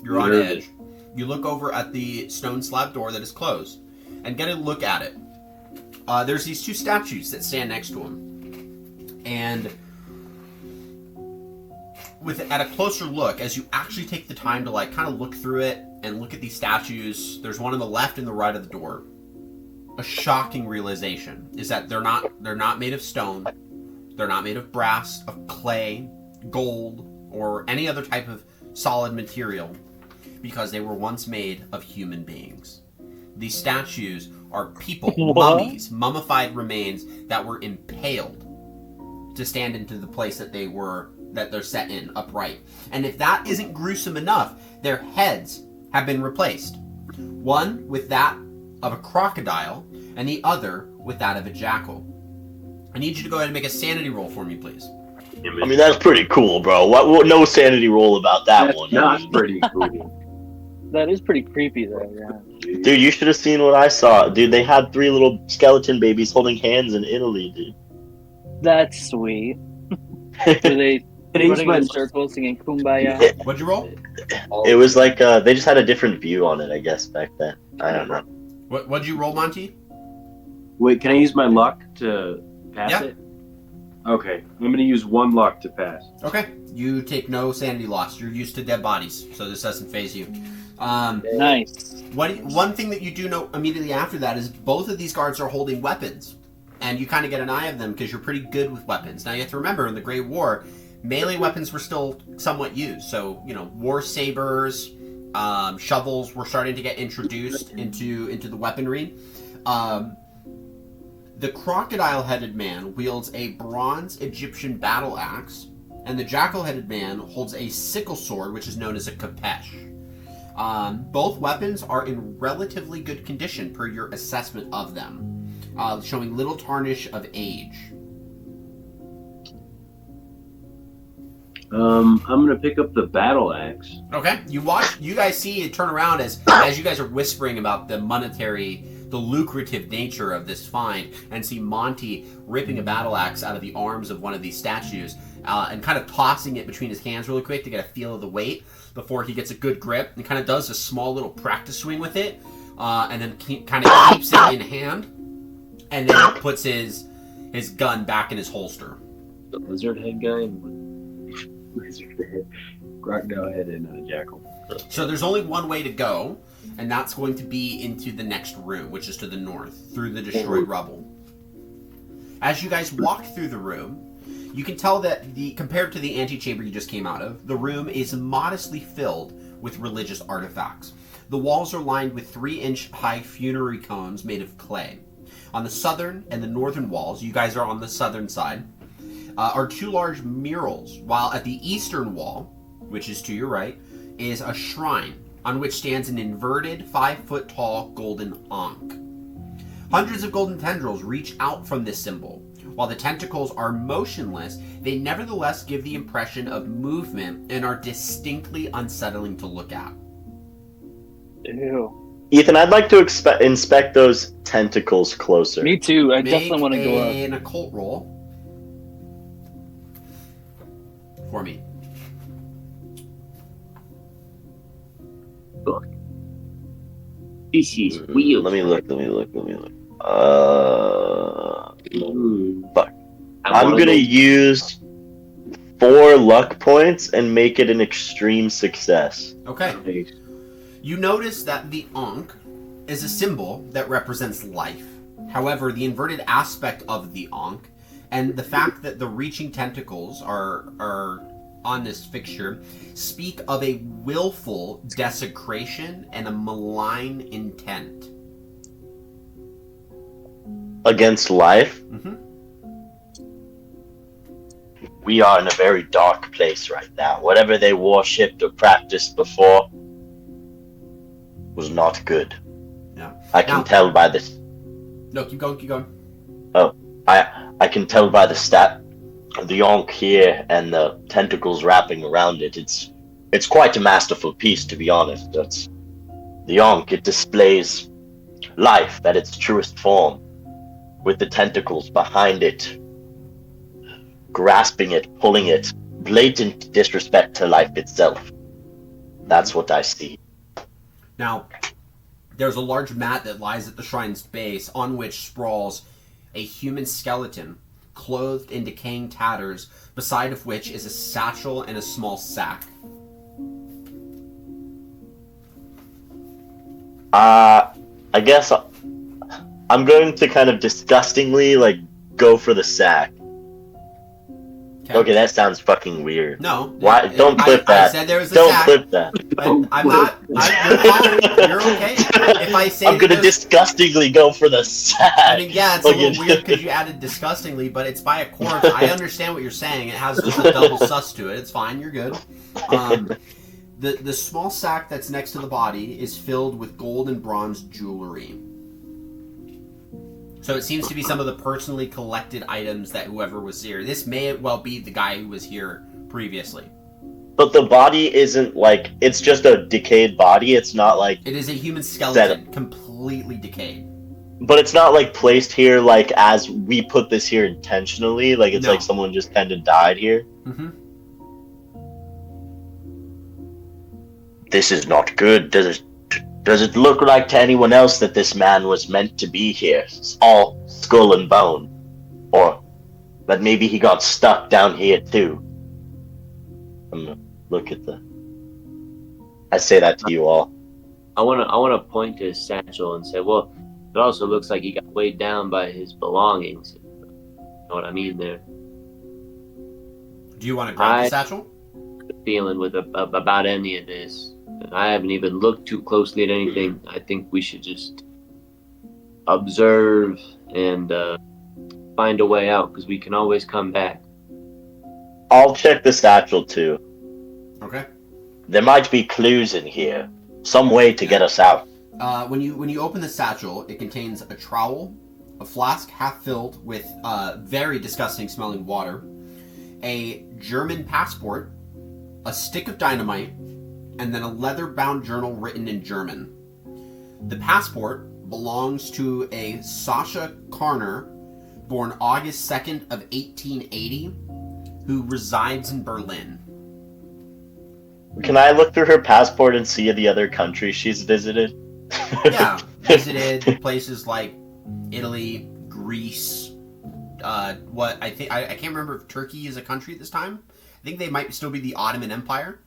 you're on edge. You look over at the stone slab door that is closed and get a look at it. There's these two statues that stand next to him. And at a closer look, as you actually take the time to kind of look through it and look at these statues, there's one on the left and the right of the door. A shocking realization is that they're not made of stone, they're not made of brass, of clay, gold, or any other type of solid material, because they were once made of human beings. These statues are people, mummies, mummified remains that were impaled to stand into the place that they're set in, upright. And if that isn't gruesome enough, their heads have been replaced. One with that of a crocodile, and the other with that of a jackal. I need you to go ahead and make a sanity roll for me, please. I mean, that's pretty cool, bro. What no sanity roll about that That's one. not pretty cool. That is pretty creepy, though. Yeah. Dude, you should have seen what I saw. Dude, they had 3 little skeleton babies holding hands in Italy, dude. That's sweet. Were they running in circles singing "Kumbaya"? What'd you roll? It was like they just had a different view on it, I guess, back then. I don't know. What'd you roll, Monty? Wait, can I use my luck to pass Yeah. it? Okay, I'm gonna use 1 luck to pass. Okay. You take no sanity loss. You're used to dead bodies, so this doesn't phase you. Nice. One thing that you do know immediately after that is both of these guards are holding weapons. And you kind of get an eye of them because you're pretty good with weapons. Now you have to remember, in the Great War, melee weapons were still somewhat used. So, war sabers, shovels were starting to get introduced into the weaponry. The crocodile-headed man wields a bronze Egyptian battle axe, and the jackal-headed man holds a sickle sword, which is known as a kapesh. Both weapons are in relatively good condition per your assessment of them. Showing little tarnish of age. I'm gonna pick up the battle axe. Okay, you guys see it turn around as you guys are whispering about the lucrative nature of this find, and see Monty ripping a battle axe out of the arms of one of these statues, and kind of tossing it between his hands really quick to get a feel of the weight before he gets a good grip, and kind of does a small little practice swing with it, and then kind of keeps it in hand. And then puts his gun back in his holster. The lizard head guy? Lizard head. Crocodile head and jackal. So there's only one way to go, and that's going to be into the next room, which is to the north, through the destroyed rubble. As you guys walk through the room, you can tell that compared to the antechamber you just came out of, the room is modestly filled with religious artifacts. The walls are lined with 3-inch high funerary cones made of clay. On the southern and the northern walls, you guys are on the southern side, are 2 large murals, while at the eastern wall, which is to your right, is a shrine on which stands an inverted 5-foot-tall golden ankh. Hundreds of golden tendrils reach out from this symbol. While the tentacles are motionless, they nevertheless give the impression of movement and are distinctly unsettling to look at. Ew. Ethan, I'd like to inspect those tentacles closer. Me too. I definitely want to go up. Make an occult roll for me. This is weird. Let me look. Fuck. I'm gonna use 4 luck points and make it an extreme success. Okay. You notice that the ankh is a symbol that represents life. However, the inverted aspect of the ankh and the fact that the reaching tentacles are on this fixture speak of a willful desecration and a malign intent. Against life? Mm-hmm. We are in a very dark place right now. Whatever they worshipped or practiced before was not good. Yeah. I can tell by this. No, keep going. Oh, I can tell by the the ankh here and the tentacles wrapping around it. It's quite a masterful piece, to be honest. That's the ankh. It displays life at its truest form, with the tentacles behind it, grasping it, pulling it, blatant disrespect to life itself. That's what I see. Now, there's a large mat that lies at the shrine's base, on which sprawls a human skeleton, clothed in decaying tatters, beside of which is a satchel and a small sack. I guess I'm going to kind of disgustingly, go for the sack. Okay, that sounds fucking weird. No. Why? Don't clip that. I said there was a Don't sack. clip that. I'm not. You're fine. You're okay. If I say I'm gonna disgustingly go for the sack. I mean, yeah, it's a little weird because you added disgustingly, but it's by a corpse. I understand what you're saying. It has just a double sus to it. It's fine. You're good. The small sack that's next to the body is filled with gold and bronze jewelry. So it seems to be some of the personally collected items that whoever was here. This may well be the guy who was here previously. But the body isn't it's just a decayed body. It's not It is a human skeleton, completely decayed. But it's not placed here as we put this here intentionally. It's No. someone just kind of died here. Mm-hmm. This is not good. Does it look like to anyone else that this man was meant to be here? It's all skull and bone. Or That maybe he got stuck down here too. I'm gonna look at the. I say that to you all. I wanna point to his satchel and say, well, it also looks like he got weighed down by his belongings. You know what I mean there? Do you want to grab the satchel? Feeling with about any of this. I haven't even looked too closely at anything. I think we should just observe and find a way out, because we can always come back. I'll check the satchel too. Okay. There might be clues in here. Some way to get us out. When you open the satchel, it contains a trowel, a flask half filled with very disgusting smelling water, a German passport, a stick of dynamite, and then a leather-bound journal written in German. The passport belongs to a Sasha Karner, born August 2nd of 1880, who resides in Berlin. Can I look through her passport and see the other countries she's visited? Yeah, visited places like Italy, Greece. What I can't remember if Turkey is a country at this time. I think they might still be the Ottoman Empire.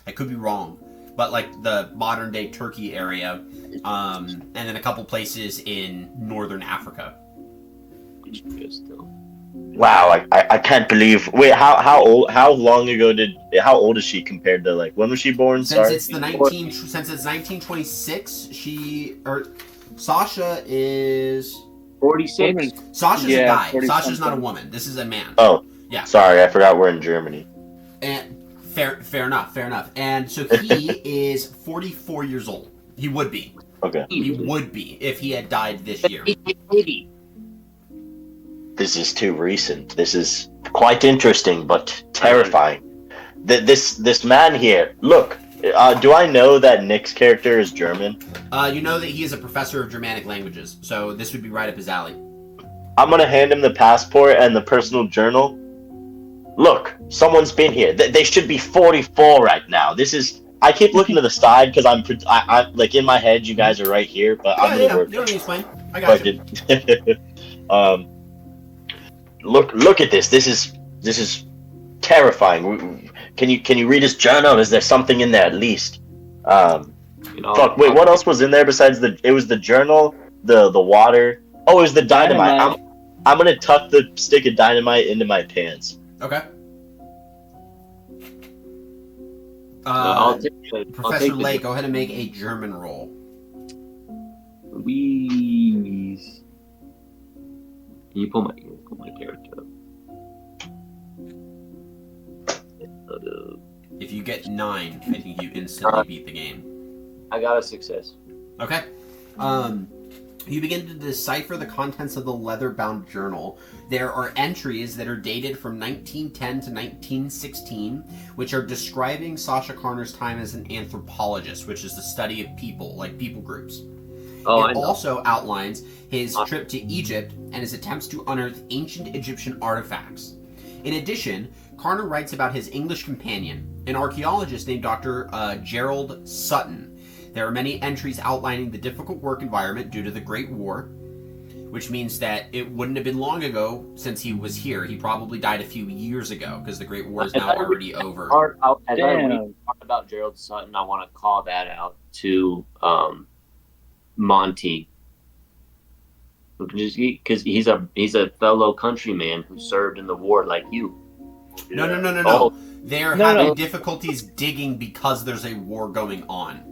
I could be wrong, but like the modern day Turkey area, and then a couple places in northern Africa. Wow, I can't believe. Wait, how old? How long ago How old is she compared to like when was she born? Since it's 1926, Sasha is 46. Sasha's a guy. 40 Sasha's not a something. woman. This is a man. Oh, Yeah. Sorry, I forgot we're in Germany. And fair enough. And so he is 44 years old. He would be. Okay. He would be if he had died this year. 80. This is too recent. This is quite interesting, but terrifying. This man here. Look, do I know that Nick's character is German? You know that he is a professor of Germanic languages, so this would be right up his alley. I'm gonna hand him the passport and the personal journal. Look, someone's been here. They should be 44 right now. This is. I keep looking to the side because I like in my head you guys are right here, but I'm gonna work. You don't need to explain. I got you. Look at this. This is terrifying. Can you read his journal? Is there something in there at least? Fuck. Wait, what else was in there besides it was the journal, the water. Oh, it was the dynamite. I'm gonna tuck the stick of dynamite into my pants. Okay. I'll take Professor Lake, go ahead and make a German roll. Please. Can you pull my character up? If you get 9, I think you instantly beat the game. I got a success. Okay. You begin to decipher the contents of the leather-bound journal. There are entries that are dated from 1910 to 1916, which are describing Sasha Karner's time as an anthropologist, which is the study of people, like people groups. It also outlines his trip to Egypt and his attempts to unearth ancient Egyptian artifacts. In addition, Karner writes about his English companion, an archaeologist named Dr. Gerald Sutton. There are many entries outlining the difficult work environment due to the Great War, which means that it wouldn't have been long ago since he was here. He probably died a few years ago because the Great War is now already over. As I read about Gerald Sutton, I want to call that out to Monty, because he's a fellow countryman who served in the war like you. No. Oh. They're having difficulties digging because there's a war going on.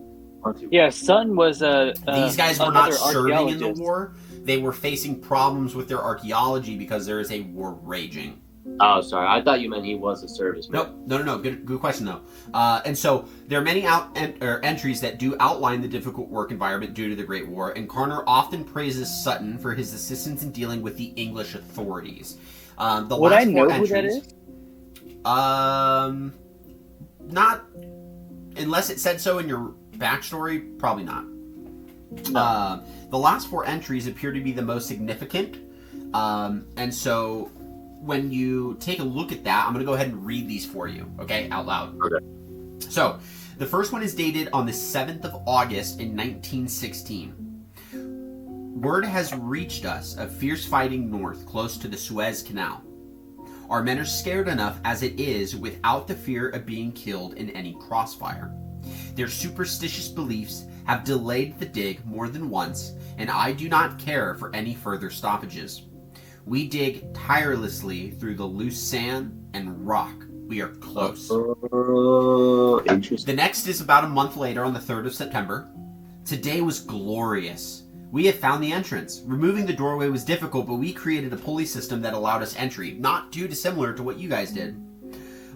Yeah, Sutton was These guys were not serving in the archaeologist. war. They were facing problems with their archaeology because there is a war raging. Oh, sorry. I thought you meant he was a serviceman. No. Good question, though. And so there are many entries that do outline the difficult work environment due to the Great War, and Karner often praises Sutton for his assistance in dealing with the English authorities. Would I know who that is? Not unless it said so in your backstory, probably not. No. The last 4 entries appear to be the most significant, and so when you take a look at that, I'm going to go ahead and read these for you, okay, out loud. Okay. So, the first one is dated on the 7th of August in 1916. Word has reached us of fierce fighting north, close to the Suez Canal. Our men are scared enough as it is without the fear of being killed in any crossfire. Their superstitious beliefs have delayed the dig more than once, and I do not care for any further stoppages. We dig tirelessly through the loose sand and rock. We are close. Interesting. The next is about a month later on the 3rd of September. Today was glorious. We have found the entrance. Removing the doorway was difficult, but we created a pulley system that allowed us entry, not too dissimilar to what you guys did.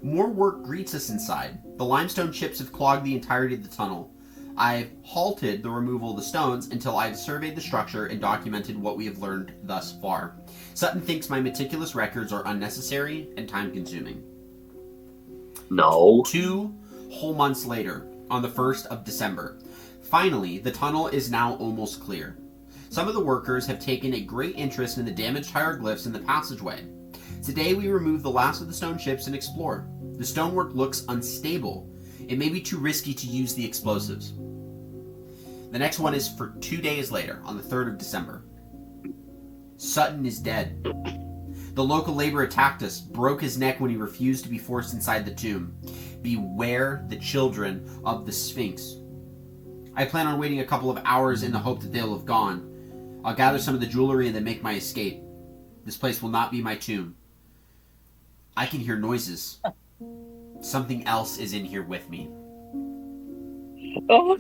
More work greets us inside. The limestone chips have clogged the entirety of the tunnel. I've halted the removal of the stones until I've surveyed the structure and documented what we have learned thus far. Sutton thinks my meticulous records are unnecessary and time-consuming. No. 2 whole months later, on the 1st of December. Finally, the tunnel is now almost clear. Some of the workers have taken a great interest in the damaged hieroglyphs in the passageway. Today we remove the last of the stone chips and explore. The stonework looks unstable. It may be too risky to use the explosives. The next one is for 2 days later, on the 3rd of December. Sutton is dead. The local labor attacked us, broke his neck when he refused to be forced inside the tomb. Beware the children of the Sphinx. I plan on waiting a couple of hours in the hope that they'll have gone. I'll gather some of the jewelry and then make my escape. This place will not be my tomb. I can hear noises. Something else is in here with me. Oh.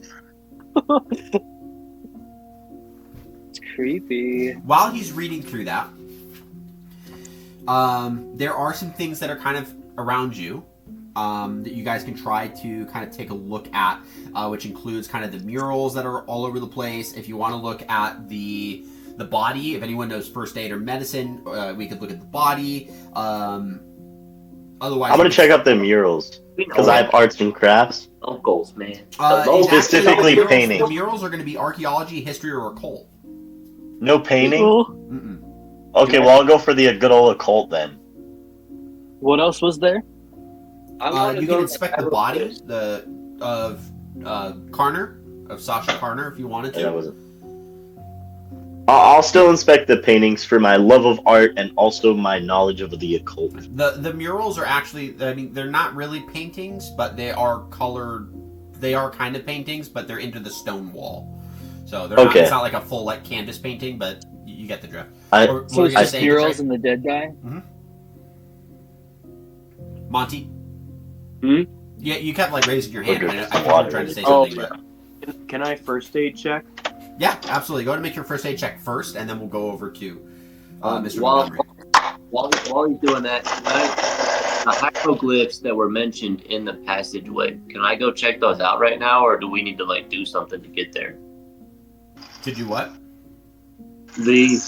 It's creepy. While he's reading through that, there are some things that are kind of around you that you guys can try to kind of take a look at, which includes kind of the murals that are all over the place. If you want to look at the body, if anyone knows first aid or medicine, we could look at the body. Otherwise, I'm gonna check out the murals because I have arts and crafts. Uncles, man. Specifically the painting. The murals are going to be archaeology, history, or occult. No painting. Mm-mm. Okay, well I'll go for the good old occult then. What else was there? You can inspect the body of Karner, of Sasha Karner, if you wanted to. That wasn't. I'll still inspect the paintings for my love of art and also my knowledge of the occult. The murals are actually, I mean, they're not really paintings, but they are colored. They are kind of paintings, but they're into the stone wall. So they're not, it's not like a full like canvas painting, but you get the drift. So it's just murals and the dead guy? Mm-hmm. Monty? Hmm? Yeah, you kept like raising your hand. I thought you were trying to say Oh, something, but... Can I first aid check? Yeah, absolutely. Go ahead and make your first aid check first, and then we'll go over to Mr. While Montgomery. he's doing that, the hieroglyphs that were mentioned in the passageway, can I go check those out right now, or do we need to like do something to get there? To do what? The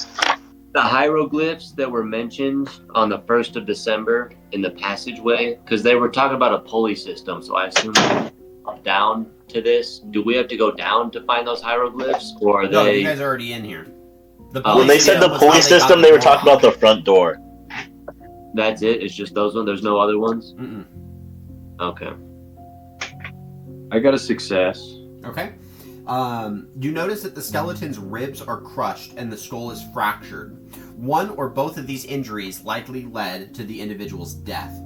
hieroglyphs that were mentioned on the 1st of December in the passageway, because they were talking about a pulley system, so I assume up down to this. Do we have to go down to find those hieroglyphs, or are No, they? you guys are already in here. When they said the pulley system, they were talking about the front door. That's it. It's just those ones. There's no other ones. Mm-mm. Okay. I got a success. Okay. You notice that the skeleton's ribs are crushed and the skull is fractured. One or both of these injuries likely led to the individual's death.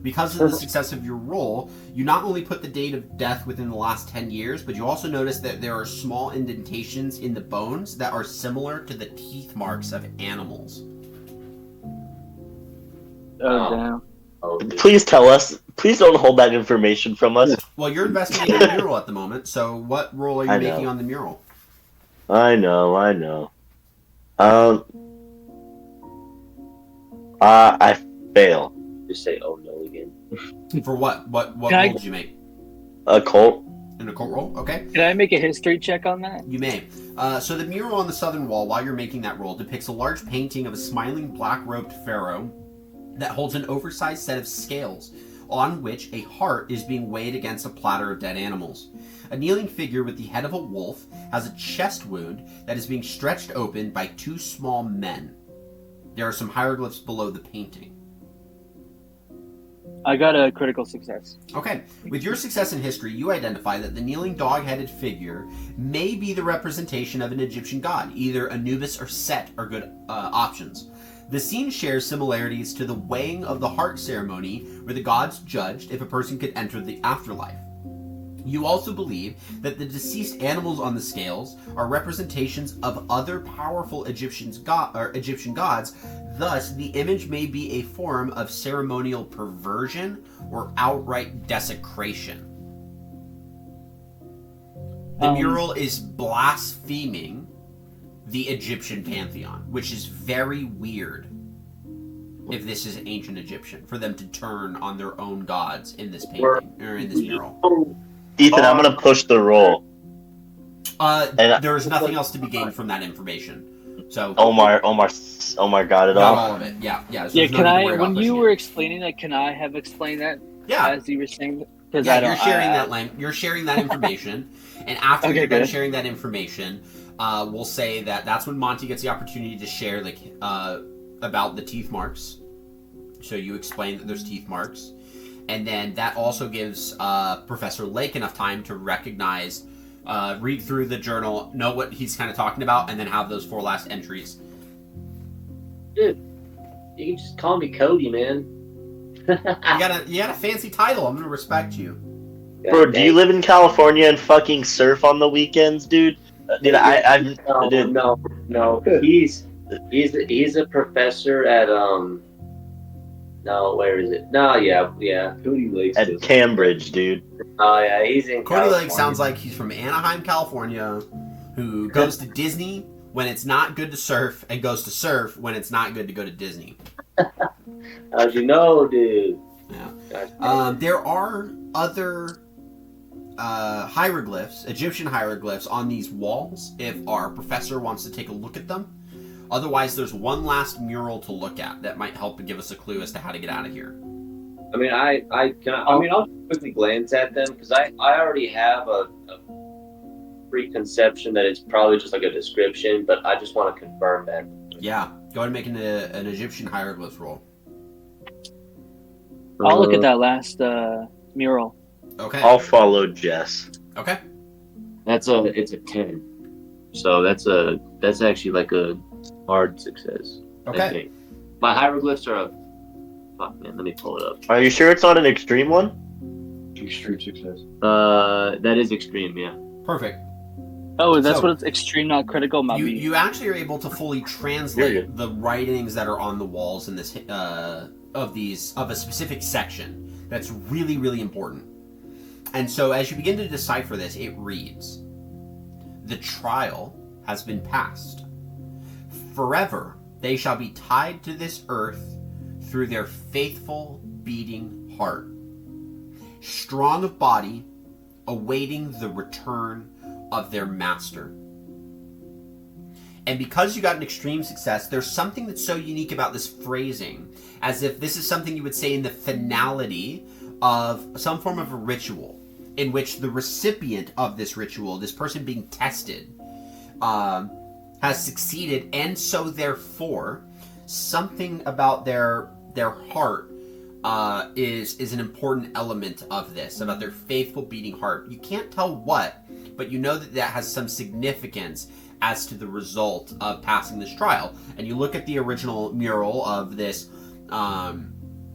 Because of the success of your roll, you not only put the date of death within the last 10 years, but you also notice that there are small indentations in the bones that are similar to the teeth marks of animals. Oh, damn. Oh, Please tell us. Please don't hold that information from us. Well, you're investigating the mural at the moment, so what roll are you making on the mural? I know. I fail. just say "oh no" again. For what? What roll did you make? Occult. An occult roll? Okay. Can I make a history check on that? You may. So the mural on the southern wall, while you're making that roll, depicts a large painting of a smiling black-robed pharaoh that holds an oversized set of scales, on which a heart is being weighed against a platter of dead animals. A kneeling figure with the head of a wolf has a chest wound that is being stretched open by two small men. There are some hieroglyphs below the painting. I got a critical success. Okay. With your success in history, you identify that the kneeling dog-headed figure may be the representation of an Egyptian god. Either Anubis or Set are good options. The scene shares similarities to the weighing of the heart ceremony, where the gods judged if a person could enter the afterlife. You also believe that the deceased animals on the scales are representations of other powerful Egyptian gods. Thus, the image may be a form of ceremonial perversion or outright desecration. The mural is blaspheming the Egyptian pantheon, which is very weird if this is ancient Egyptian, for them to turn on their own gods in this painting, or in this mural. Ethan, I'm gonna push the roll. There's nothing else to be gained from that information. So Omar got it got all. all of it. Yeah. So Yeah, there's no can need to I? worry about When you pushing were it. explaining that, can I have explained that Yeah. as you were saying? Because Yeah, I don't. you're sharing you're sharing that information, and after Okay, you're done good. sharing that information, we'll say that's when Monty gets the opportunity to share about the teeth marks. So you explain that there's teeth marks, and then that also gives Professor Lake enough time to recognize, read through the journal, know what he's kind of talking about, and then have those 4 last entries. Dude, you can just call me Cody, man. You got a fancy title. I'm gonna respect you. Bro, do you live in California and fucking surf on the weekends, dude? Dude, No. He's a professor at No, where is it? No, yeah. Cody Lakes. at Cambridge, dude. Oh yeah, he's in. Cody California. Lake sounds like he's from Anaheim, California, who goes to Disney when it's not good to surf, and goes to surf when it's not good to go to Disney. How'd you know, dude? Yeah. There are other hieroglyphs, Egyptian hieroglyphs, on these walls if our professor wants to take a look at them. Otherwise, there's one last mural to look at that might help give us a clue as to how to get out of here. I mean, I'll just quickly glance at them because I already have a preconception that it's probably just like a description, but I just want to confirm that. Yeah, go ahead and make an Egyptian hieroglyphs roll. I'll look at that last mural. Okay. I'll follow Jess. Okay. It's a 10, so that's actually like a hard success. I Okay. think. My hieroglyphs are a. Fuck man, let me pull it up. Are you sure it's not an extreme one? Extreme success. That is extreme, yeah. Perfect. Oh, that's So- what it's extreme, not critical. Might be. You actually are able to fully translate the writings that are on the walls in this of a specific section. That's really, really important. And so as you begin to decipher this, it reads, "The trial has been passed. Forever they shall be tied to this earth through their faithful beating heart, strong of body, awaiting the return of their master." And because you got an extreme success, there's something that's so unique about this phrasing, as if this is something you would say in the finality of some form of a ritual, in which the recipient of this ritual, this person being tested, has succeeded, and so therefore, something about their heart is an important element of this, about their faithful beating heart. You can't tell what, but you know that has some significance as to the result of passing this trial. And you look at the original mural of this,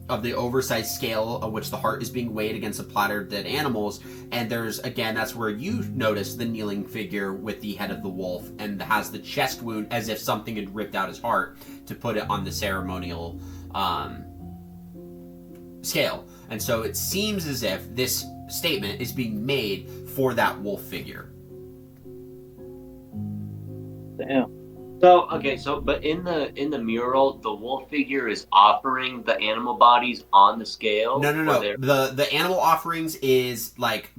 of the oversized scale of which the heart is being weighed against a platter of dead animals, and there's, again, that's where you notice the kneeling figure with the head of the wolf, and has the chest wound as if something had ripped out his heart to put it on the ceremonial scale. And so it seems as if this statement is being made for that wolf figure. Damn. So but in the mural, the wolf figure is offering the animal bodies on the scale. No. or they're- The animal offerings is like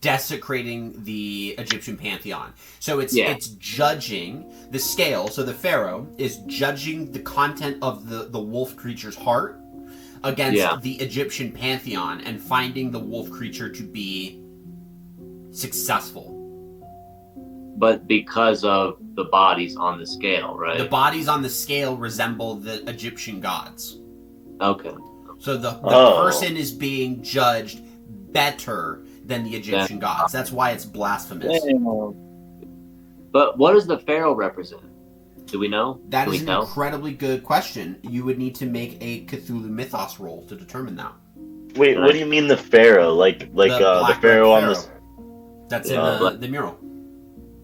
desecrating the Egyptian pantheon. So it's judging the scale. So the pharaoh is judging the content of the wolf creature's heart against the Egyptian pantheon, and finding the wolf creature to be successful. But because of the bodies on the scale, right? The bodies on the scale resemble the Egyptian gods. Okay. So the person is being judged better than the Egyptian gods. That's why it's blasphemous. Damn. But what does the pharaoh represent? Do we know? That Can is we an tell? incredibly good question. You would need to make a Cthulhu Mythos roll to determine that. Wait, what do you mean the pharaoh? Like the the black pharaoh on pharaoh. this? That's in the mural.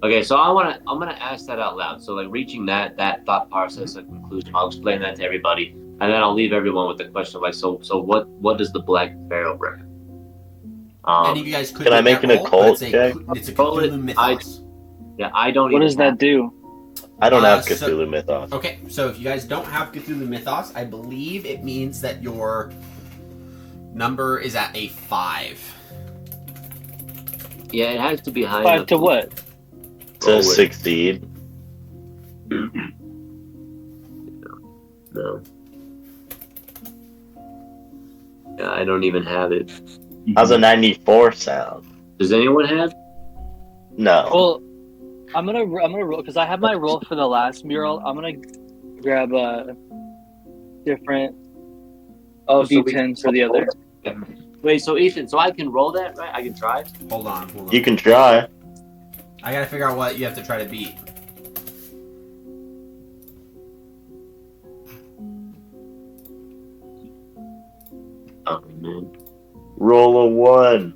Okay, so I'm gonna ask that out loud. So like reaching that thought process of conclusion, I'll explain that to everybody, and then I'll leave everyone with the question like, so what does the black pharaoh reckon? Any of you guys could Can I make that an roll, occult but check? it's a Roll it. Cthulhu Mythos. Yeah, I don't. What even does that do? I don't have so- Cthulhu Mythos. Okay, so if you guys don't have Cthulhu Mythos, I believe it means that your number is at a 5. Yeah, it has to be high 5 enough to what? To roll it. succeed. No. Yeah, I don't even have it. How's a 94 sound? Does anyone have? No. Well, I'm gonna roll because I have my roll for the last mural. I'm gonna grab a different D10 for the other. Wait, so Ethan, so I can roll that, right? I can try. Hold on. You can try. I gotta figure out what you have to try to beat. Oh man. Roll a 1.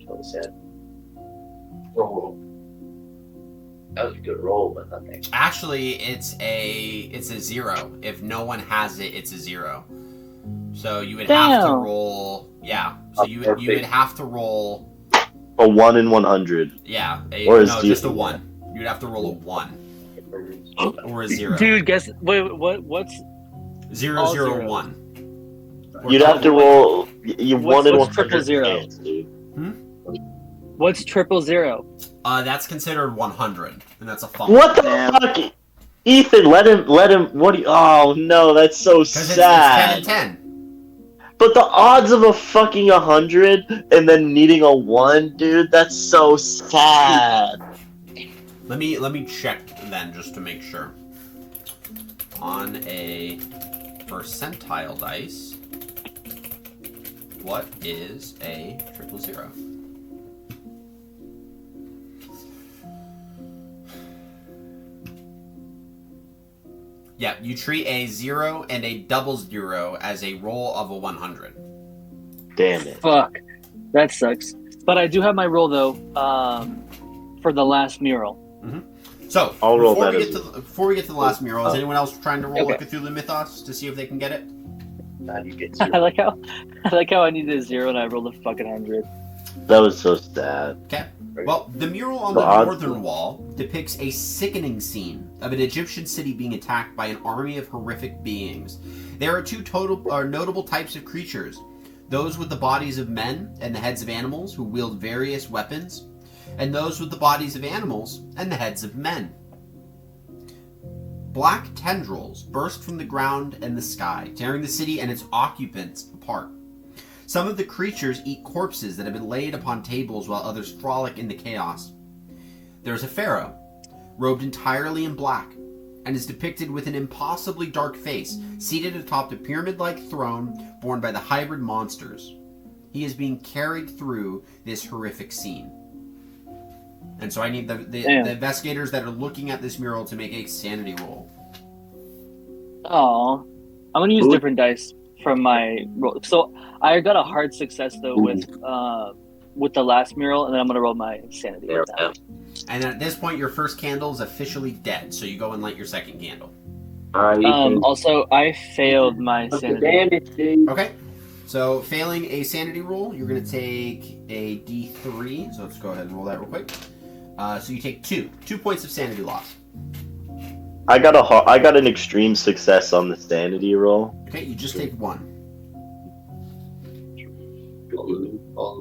So sad. Roll. That was a good roll, but nothing. Actually, it's a 0. If no one has it, it's a 0. So you would have to Damn. roll. Yeah. So you would have to roll. A 1 in 100. Yeah. Or is no, the- just a 1. You'd have to roll a 1 or a 0. Dude, guess what's 0, all 0, zeros. 1. Or You'd have to roll. You What's- 1 in what's 100 triple zero? chance, dude. what's 000? That's considered 100, and that's a fumble. What the Damn. fuck? Ethan, let him. What do you? Oh no, that's so Because it's 10 sad. and 10. But the odds of a fucking 100 and then needing a 1, dude, that's so sad. Let me check then, just to make sure. On a percentile dice, what is a 000? Yeah, you treat a 0 and a 00 as a roll of a 100. Damn it. Fuck, that sucks. But I do have my roll though for the last mural. So, I'll roll before that we as get before we get to the last mural, is anyone else trying to roll Okay. a Cthulhu Mythos to see if they can get it? You get I like how I needed a 0 and I rolled a fucking 100. That was so sad. Okay. Well, the mural on The the odds- northern wall depicts a sickening scene of an Egyptian city being attacked by an army of horrific beings. There are two notable types of creatures: those with the bodies of men and the heads of animals who wield various weapons, and those with the bodies of animals and the heads of men. Black tendrils burst from the ground and the sky, tearing the city and its occupants apart. Some of the creatures eat corpses that have been laid upon tables while others frolic in the chaos. There is a pharaoh, robed entirely in black, and is depicted with an impossibly dark face, seated atop a pyramid-like throne borne by the hybrid monsters. He is being carried through this horrific scene. And so I need the investigators that are looking at this mural to make a sanity roll. Oh, I'm gonna use different dice from my roll. So I got a hard success though with the last mural, and then I'm gonna roll my sanity. There, with that. And at this point, your first candle is officially dead, so you go and light your second candle. Alright, Also, I failed my sanity. Okay. So, failing a sanity roll, you're going to take a D3. So, let's go ahead and roll that real quick. So, you take 2 points of sanity loss. I got an extreme success on the sanity roll, Okay, you just take 1.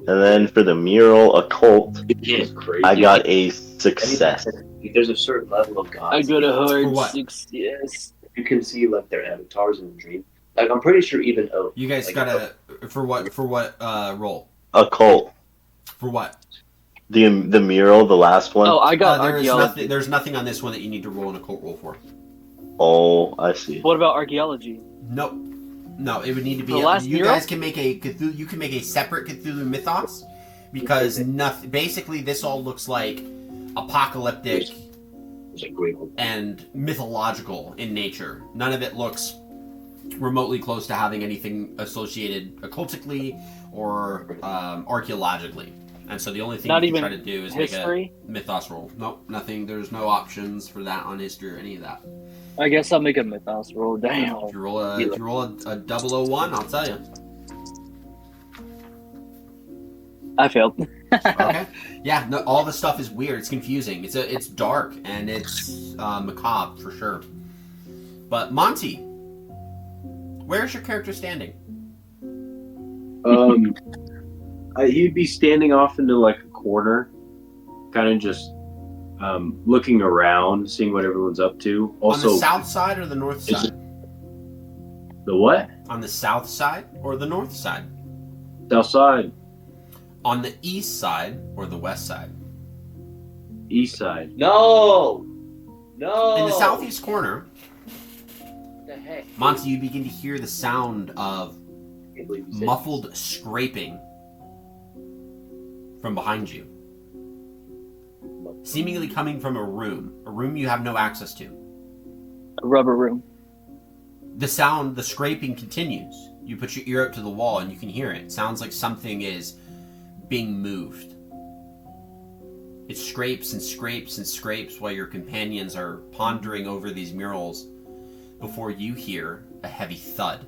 and then for the mural occult, It's crazy. I got a success. There's a certain level of gods. I got a For hard what? success. You can see like their avatars in the dream. Like I'm pretty sure even You guys like, got a... For what roll? Occult. For what? The mural, the last one. Oh, I got There's archaeology. there's nothing on this one that you need to roll an occult roll for. Oh, I see. What about archaeology? Nope. No, it would need to be... The last you mural? guys can make a Cthulhu... You can make a separate Cthulhu Mythos, because nothing... Basically, this all looks like apocalyptic and mythological in nature. None of it looks remotely close to having anything associated occultically or archaeologically. And so the only thing Not you can even try to do is history? make a mythos roll. Nope, nothing. There's no options for that on history or any of that. I guess I'll make a mythos roll. Damn. If you roll a 001, I'll tell you. I failed. Okay. Yeah, no, all this stuff is weird. It's confusing. It's dark and it's macabre for sure. But Monty, where's your character standing? He'd be standing off into like a corner, kind of just looking around, seeing what everyone's up to. Also, on the south side or the north side? The what? On the south side or the north side? South side. On the east side or the west side? East side. No. In the southeast corner, What the heck? Monty, you begin to hear the sound of I can't believe you said muffled scraping from behind you. Seemingly coming from a room you have no access to. A rubber room. The scraping continues. You put your ear up to the wall and you can hear it. It sounds like something is being moved. It scrapes and scrapes and scrapes while your companions are pondering over these murals before you hear a heavy thud,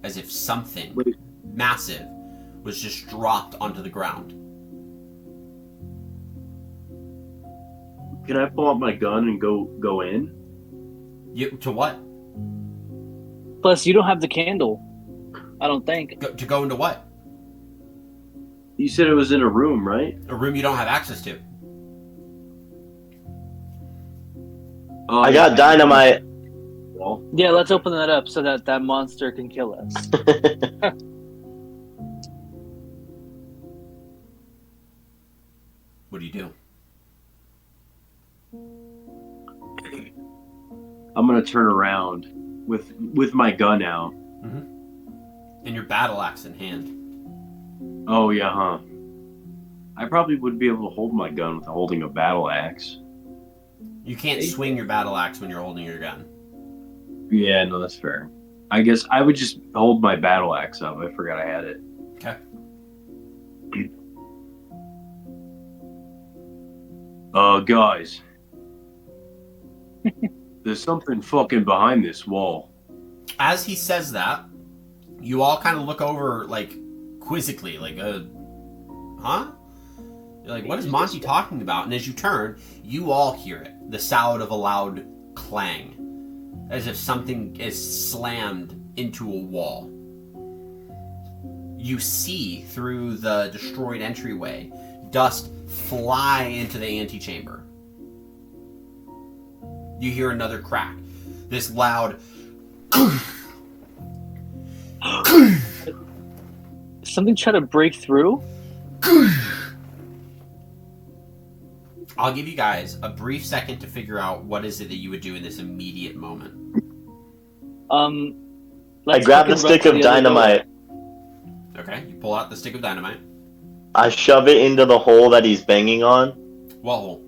as if something massive was just dropped onto the ground. Can I pull out my gun and go in? To what? Plus, you don't have the candle. I don't think. To go into what? You said it was in a room, right? A room you don't have access to. Oh, I got dynamite. Well, Yeah, let's open that up so that monster can kill us. What do you do? I'm gonna turn around with my gun out. And your battle axe in hand. Oh yeah, huh? I probably would be able to hold my gun with holding a battle axe. You can't swing your battle axe when you're holding your gun. Yeah, no, that's fair. I guess I would just hold my battle axe up. I forgot I had it. Okay. Guys. There's something fucking behind this wall. As he says that, you all kind of look over, like, quizzically, like, huh? You're like, what is Monty talking about? And as you turn, you all hear it. The sound of a loud clang. As if something is slammed into a wall. You see, through the destroyed entryway, dust fly into the antechamber. You hear another crack. This loud... Something try to break through? I'll give you guys a brief second to figure out what is it that you would do in this immediate moment. I grab the stick of dynamite. Okay, you pull out the stick of dynamite. I shove it into the hole that he's banging on. What hole?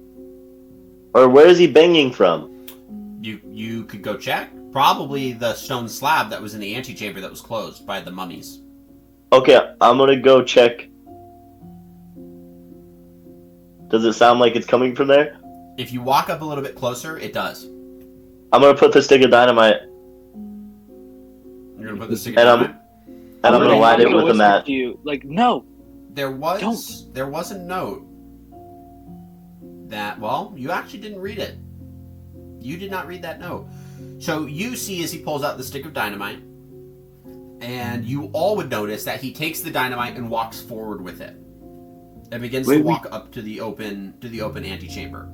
Or where is he banging from? You could go check. Probably the stone slab that was in the antechamber that was closed by the mummies. Okay, I'm gonna go check. Does it sound like it's coming from there? If you walk up a little bit closer, it does. I'm gonna put the stick of dynamite. You're gonna put the stick of And dynamite? I'm gonna light it with a whisper match. to you, like, no. There was a note that, well, you actually didn't read it. You did not read that note. So you see as he pulls out the stick of dynamite, and you all would notice that he takes the dynamite and walks forward with it. And begins to walk up to the open antechamber.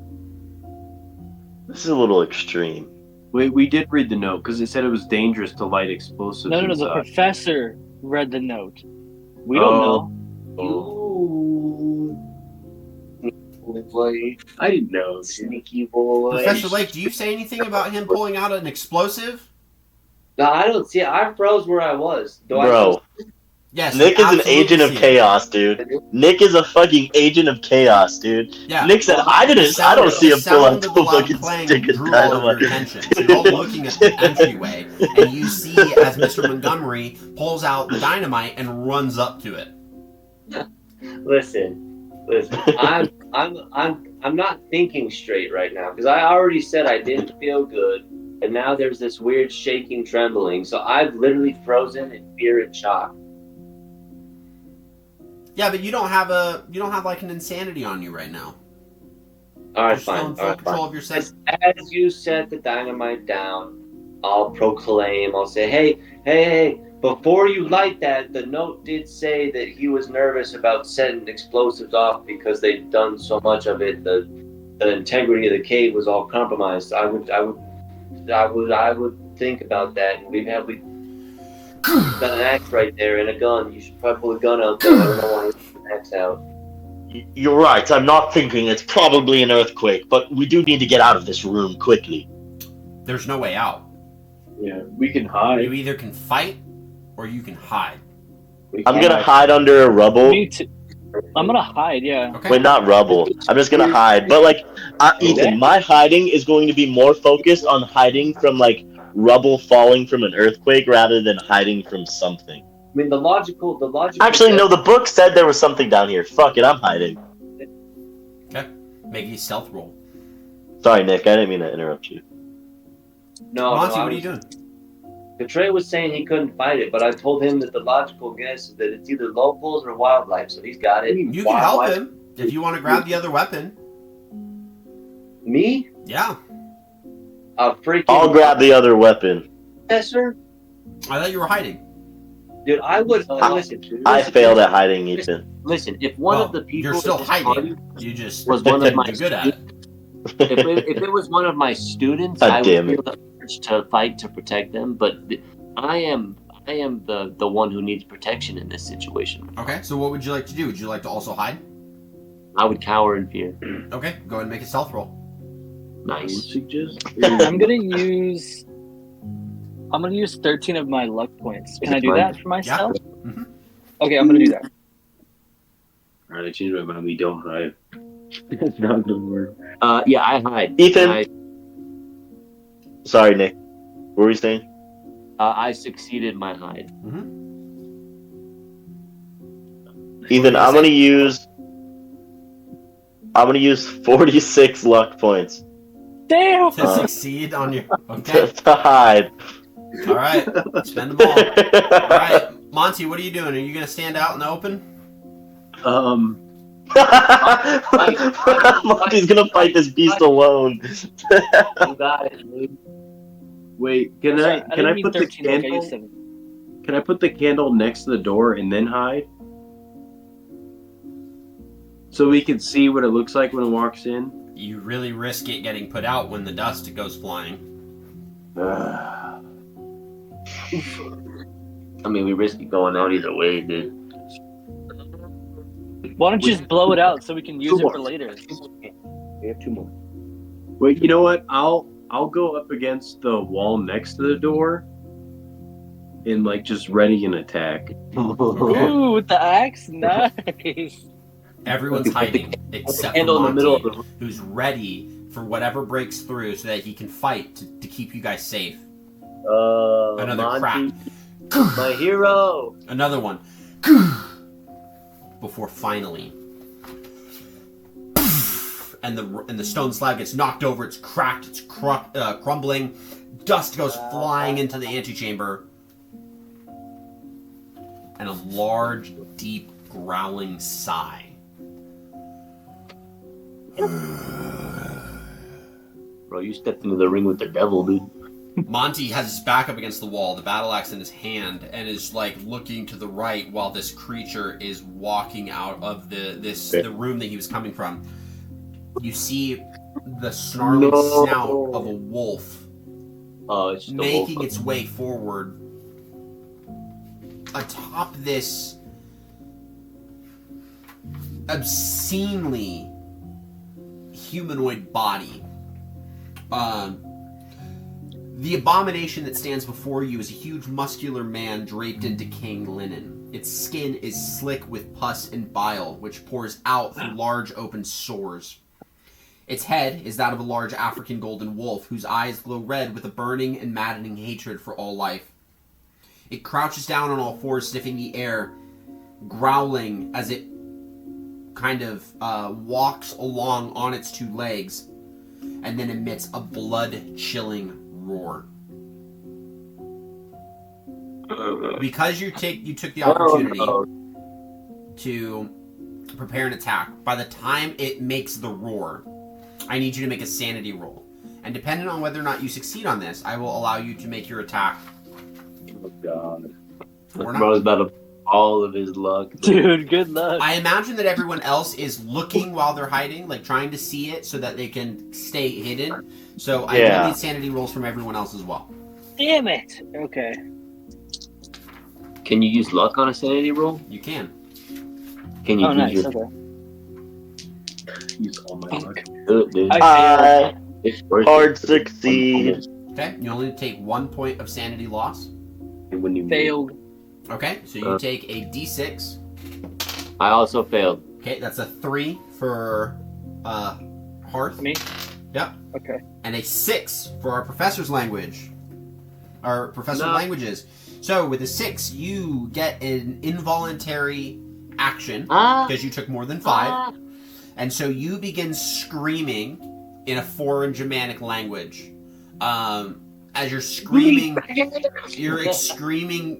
This is a little extreme. We did read the note because it said it was dangerous to light explosives. No, the inside. professor read the note. We don't know. I didn't know. Sneaky boy. Professor Lake, do you say anything about him pulling out an explosive? No, I don't see it. I froze where I was. Bro. Yes, Nick you is an absolutely agent of see it. chaos, dude. Nick is a fucking agent of chaos, dude. Yeah. Nick said, I don't see the him pull out sound of the the loud fucking clang stick of drew all of your dynamite. attention. So you're all looking at the entryway, and you see as Mr. Montgomery pulls out the dynamite and runs up to it. Listen. I'm not thinking straight right now because I already said I didn't feel good, and now there's this weird shaking, trembling. So I've literally frozen in fear and shock. Yeah, but you don't have like an insanity on you right now. All right, You're still fine. in full control of your sense. As you set the dynamite down, I'll proclaim. I'll say, hey. Before you light that, the note did say that he was nervous about setting explosives off because they'd done so much of it. The integrity of the cave was all compromised. I would think about that. And we've got an axe right there and a gun. You should probably pull a gun out though. I don't know why you pull an axe out. You're right, I'm not thinking it's probably an earthquake, but we do need to get out of this room quickly. There's no way out. Yeah, we can hide. You either can fight or you can hide. I'm gonna hide under a rubble. Me too. I'm gonna hide, yeah. Okay. Wait, not rubble. I'm just gonna hide. But like, Ethan, my hiding is going to be more focused on hiding from like rubble falling from an earthquake rather than hiding from something. I mean, the logical. Actually, no. The book said there was something down here. Fuck it, I'm hiding. Okay. Make a stealth roll. Sorry, Nick. I didn't mean to interrupt you. No, Monty, what are you doing? Trey was saying he couldn't fight it, but I told him that the logical guess is that it's either locals or wildlife, so he's got it. You can help him if you want to grab the other weapon. Me? Yeah. A freaking. I'll grab the other weapon. Professor? I thought you were hiding. Dude, I would. Listen. I failed at hiding, Ethan. Listen, if one of the people. You're still at this hiding. party You just was one of my you're good at it. if it was one of my students, God I would damn feel the urge to fight to protect them. But I am the one who needs protection in this situation. Okay, so what would you like to do? Would you like to also hide? I would cower in fear. Okay, go ahead and make a stealth roll. Nice. I'm gonna use 13 of my luck points. Can I do that for myself? Yeah. Mm-hmm. Okay, I'm gonna do that. Alright, I changed my mind. We don't hide. It's not gonna work. Yeah, I hide. Ethan. Sorry, Nick. What were you saying? I succeeded my hide. Mm-hmm. Ethan, I'm gonna use 46 luck points Damn! To succeed on your okay. to hide. All right, spend them all. All right, Monty, what are you doing? Are you gonna stand out in the open? Monty's gonna fight this beast alone. You got it, dude. Wait, can I put the 13, like I candle? used 7. Can I put the candle next to the door and then hide? So we can see what it looks like when it walks in? You really risk it getting put out when the dust goes flying. I mean, we risk it going out either way, dude. Why don't you just blow it out so we can use it for later? We have 2 more. Wait, you know what? I'll go up against the wall next to the door and like just ready an attack. Ooh, with the axe? Nice. Everyone's hiding except for Handle in the middle of Monty, the who's ready for whatever breaks through so that he can fight to keep you guys safe. Another Monty, crack. my hero. Another one. Before finally, and the stone slab gets knocked over. It's cracked. It's crumbling. Dust goes flying into the antechamber, and a large, deep, growling sigh. Bro, you stepped into the ring with the devil, dude. Monty has his back up against the wall, the battle axe in his hand, and is like looking to the right while this creature is walking out of the room that he was coming from. You see the snarling snout of a wolf It's the making wolf. its way forward atop this obscenely humanoid body. The abomination that stands before you is a huge muscular man draped in decaying linen. Its skin is slick with pus and bile, which pours out through large open sores. Its head is that of a large African golden wolf, whose eyes glow red with a burning and maddening hatred for all life. It crouches down on all fours, sniffing the air, growling as it kind of walks along on its two legs, and then emits a blood-chilling roar. Because you took the opportunity to prepare an attack, by the time it makes the roar, I need you to make a sanity roll. And depending on whether or not you succeed on this, I will allow you to make your attack. Oh god. Or not. Bro's about to all of his luck. Dude, good luck. I imagine that everyone else is looking while they're hiding, like trying to see it so that they can stay hidden. So I will need sanity rolls from everyone else as well. Damn it. Okay. Can you use luck on a sanity roll? You can. Can you Oh, use nice. your Okay. Use all my luck. dude? I It's worth hard it. succeed. Okay, you only take 1 point of sanity loss. When you Failed. Okay, so you take a d6. I also failed. Okay, that's a 3 for Hearth. Me? Yep. Okay. And a 6 for our professor's language. Our professor of No. languages. So with a 6, you get an involuntary action Ah. because you took more than 5. And so you begin screaming in a foreign Germanic language. As you're screaming,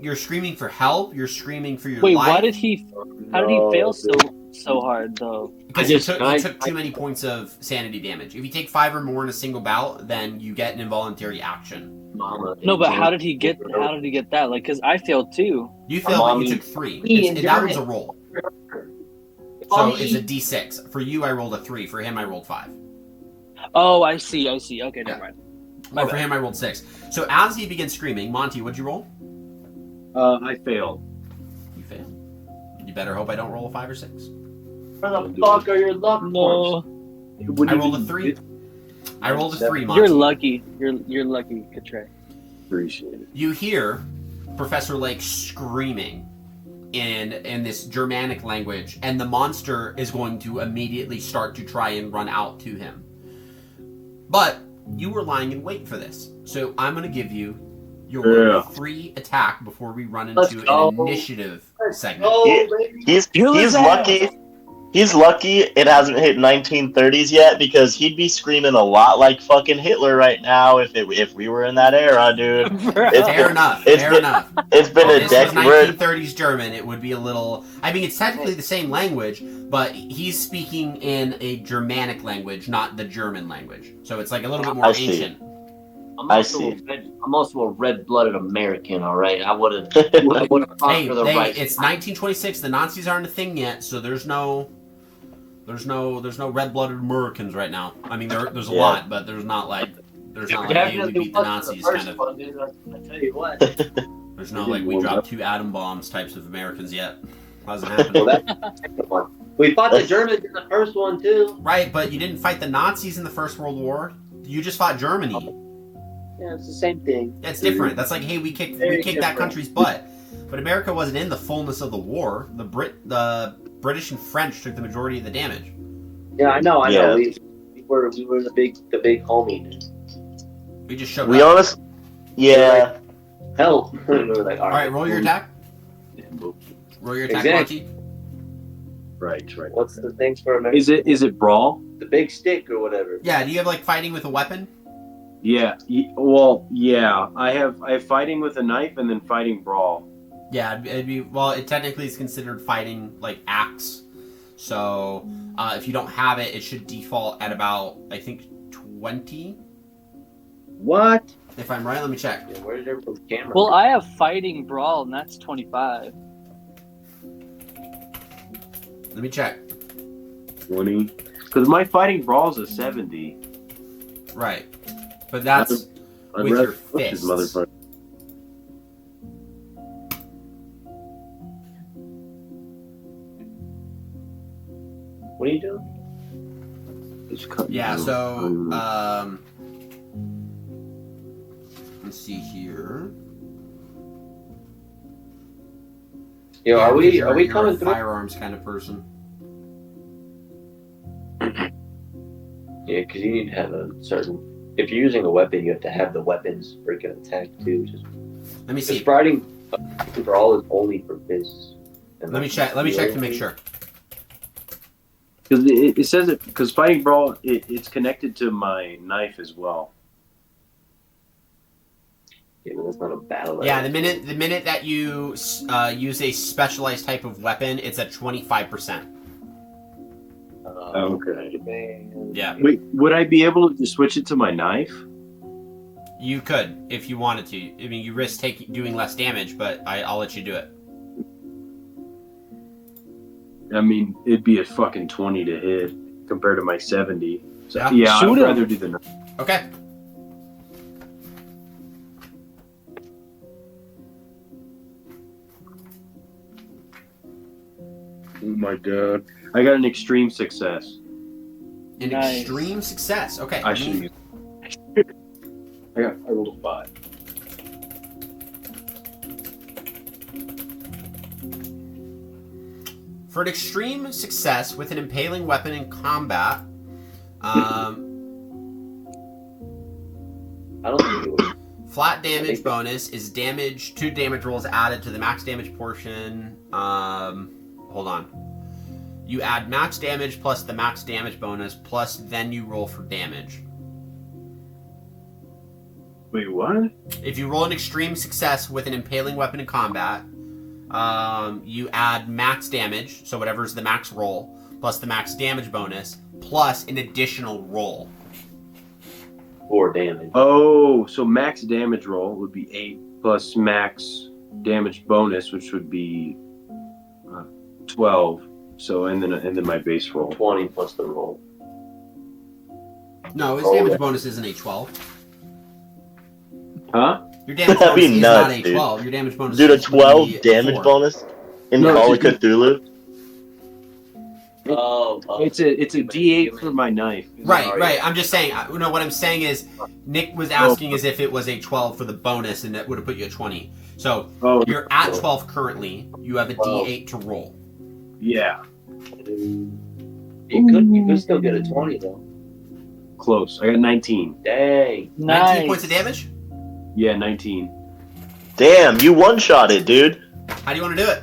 you're screaming for help. You're screaming for your Wait, life. how did he fail so hard though? Because I you just- took too many points of sanity damage. If you take 5 or more in a single bout, then you get an involuntary action. Mama, No, but how did he get that? Like, cause I failed too. You failed, but you Mommy. took 3. Me and That was a German. roll. So Mommy. it's a d6. For you, I rolled a 3. For him, I rolled 5. Oh, I see. Okay, never mind. Or for him, I rolled 6. So as he begins screaming, Monty, what'd you roll? I failed. You failed. You better hope I don't roll a 5 or 6. Where the fuck are your luck points? No, I rolled a 3. I rolled a 3, Monty. you're lucky. You're lucky, Katray. Appreciate it. You hear Professor Lake screaming in this Germanic language, and the monster is going to immediately start to try and run out to him. But you were lying in wait for this, so I'm going to give you your free attack before we run Let's into go. an initiative segment. Yeah. He's lucky. He's lucky it hasn't hit 1930s yet, because he'd be screaming a lot like fucking Hitler right now if we were in that era, dude. It's Fair enough. it's Fair been- enough. It's been If a this was decade. 1930s German, it would be a little. I mean, it's technically the same language, but he's speaking in a Germanic language, not the German language. So it's like a little bit more I see. ancient. I'm also a red-blooded American. All right, I would have fought Hey, for the right. it's 1926. The Nazis aren't a thing yet, so there's no red-blooded Americans right now. I mean, there's a Yeah. lot, but there's not like hey, we beat the Nazis kind of. I tell you what. There's no like we dropped 2 atom bombs types of Americans yet. Hasn't happened. Well, that's the second one. We fought the Germans in the first one too. Right, but you didn't fight the Nazis in the First World War. You just fought Germany. Yeah, it's the same thing. That's different. That's like, hey, we kicked that different. country's butt. But America wasn't in the fullness of the war. The British and French took the majority of the damage. Yeah, I know. Yeah. We were the big homie. We just showed We up. honest, yeah. Help. We were like, All right, roll your attack. Yeah, well, Roll your attack, Exactly. Monty. right. What's the things for America? Is it brawl? The big stick or whatever? Yeah, do you have like fighting with a weapon? Yeah. Well, yeah. I have fighting with a knife and then fighting brawl. Yeah, it'd be it technically is considered fighting like axe. So if you don't have it, it should default at about I think 20. What? If I'm right, let me check. Yeah, where did everyone's camera? Well, I have fighting brawl, and that's 25. Let me check. 20. Because my fighting brawl's a 70. Right, but that's I'd with rather your push this fists. motherfucker. What are you doing? Just cut yeah. down. So Let's see here. Yo, are we You're coming a through? firearms kind of person? Yeah, because you need to have a certain. If you're using a weapon, you have to have the weapon's freaking attack too. Just Let me see. fighting brawl is only for fists. Let me check. Let me check to make sure. Because it says it. Because fighting brawl, it's connected to my knife as well. Yeah, but that's not a battle. Yeah, the minute that you use a specialized type of weapon, it's at 25%. Okay. Man. Yeah. Wait, would I be able to just switch it to my knife? You could if you wanted to. I mean, you risk doing less damage, but I'll let you do it. I mean, it'd be a fucking 20 to hit compared to my 70. So, Yeah. yeah, Shoot I'd him. rather do the knife. Okay. Oh my god. I got an extreme success. An Nice. extreme success. Okay. I should use. I rolled a 5. For an extreme success with an impaling weapon in combat, I don't think it would. flat damage bonus is damage. 2 damage rolls added to the max damage portion. Hold on. You add max damage plus the max damage bonus, plus then you roll for damage. Wait, what? If you roll an extreme success with an impaling weapon in combat, you add max damage, so whatever's the max roll, plus the max damage bonus, plus an additional roll. 4 damage. Oh, so max damage roll would be 8 plus max damage bonus, which would be 12. So and then my base roll. 20 plus the roll. No, his Oh, damage yeah. bonus isn't a 12. Huh? Your damage That'd be bonus is nuts, not a dude. 12. Your damage bonus Dude, a is 12 be damage 4. bonus in No, Call of it's- Cthulhu? Oh, It's a D8 for my knife. Right. I'm just saying. No, what I'm saying is, Nick was asking as if it was a 12 for the bonus, and that would have put you at 20. So Oh, you're at 12 currently. You have a D8 to roll. yeah. You could still get a 20 though. Close. I got 19. Dang. 19 Nice. points of damage. Yeah, 19. Damn, you one-shot it, dude. How do you want to do it?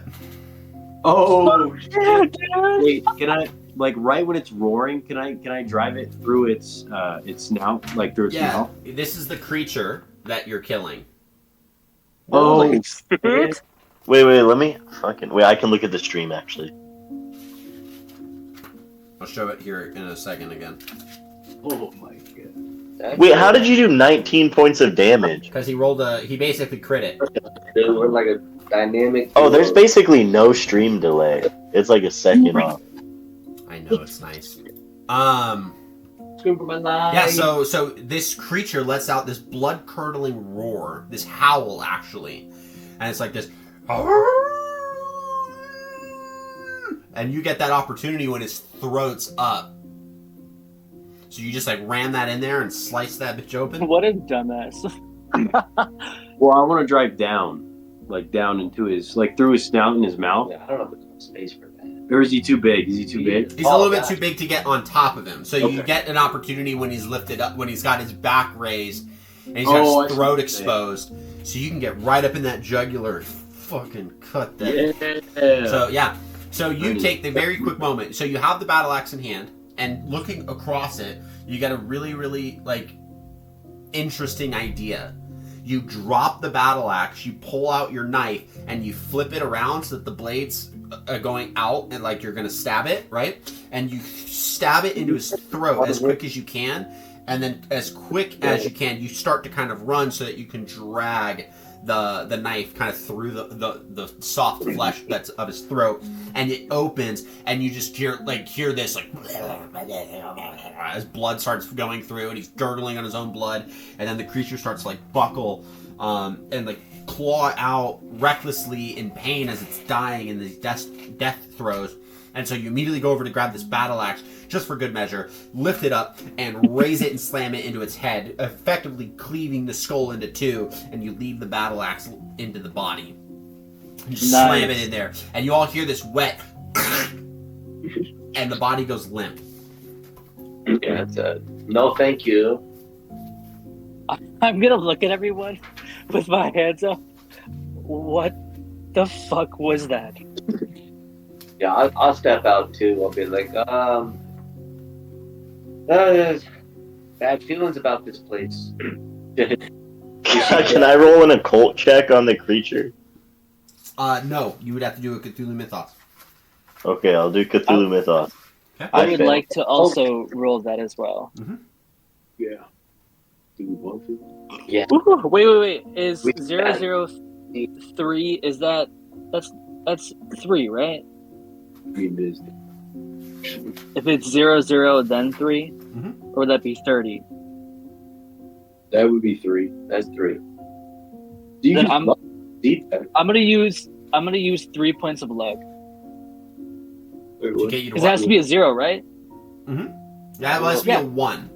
Oh, Yeah, dude. wait, can I like right when it's roaring? Can I drive it through its snout, like through its Yeah, mouth? this is the creature that you're killing. Oh, Wait, let me wait, I can look at the stream actually. I'll show it here in a second again. oh my god! That's Wait, how did you do 19 points of damage? Because he basically crit it. Dude, we're like a dynamic. Oh, there's basically no stream delay. It's like a second off. I know, it's nice. Scream for my life. Yeah, so this creature lets out this blood-curdling roar, this howl, actually. And it's like this... And you get that opportunity when his throat's up. So you just, like, ram that in there and slice that bitch open? What a dumbass. Well, I want to drive down, like down into his, like through his snout and his mouth. Yeah, I don't know if there's enough space for that. Or is he too big? Is he too big? He's a little bit too big to get on top of him. So you Okay. get an opportunity when he's lifted up, when he's got his back raised, and he's Oh, got I his see throat what you're exposed. So you can get right up in that jugular and fucking cut that. Yeah. So yeah. So you Ready. take the very quick moment. So you have the battle axe in hand, and looking across it, you get a really, really like interesting idea. You drop the battle axe, you pull out your knife, and you flip it around so that the blades are going out and like you're gonna stab it, right? And you stab it into his throat as quick as you can, and then as quick as you can, you start to kind of run so that you can drag the knife kind of through the soft flesh that's of his throat, and it opens, and you just hear this like as blood starts going through, and he's gurgling on his own blood, and then the creature starts to like buckle and like claw out recklessly in pain as it's dying in these death throes, And so you immediately go over to grab this battle axe, just for good measure, lift it up, and raise it and slam it into its head, effectively cleaving the skull into two, and you leave the battle axe into the body. You just slam it in there. And you all hear this wet, and the body goes limp. Yeah, that's a no thank you. I'm gonna look at everyone with my hands up. What the fuck was that? Yeah, I'll step out too. I'll be like, there's bad feelings about this place. Can I roll an occult check on the creature? No, you would have to do a Cthulhu Mythos. Okay, I'll do Cthulhu Mythos. Okay. I would failed. like to also roll that as well. Yeah. Do we want to? Yeah. Ooh, wait. Is We- 003? Is that's 3, right? We missed. If it's 00 then 3, or would that be 30? That would be 3. That's 3. Do you Then just see that? I'm gonna use 3 points of luck. Wait, To what? get you to Because it has to be a 0, right? Yeah, well, it has to be a 1.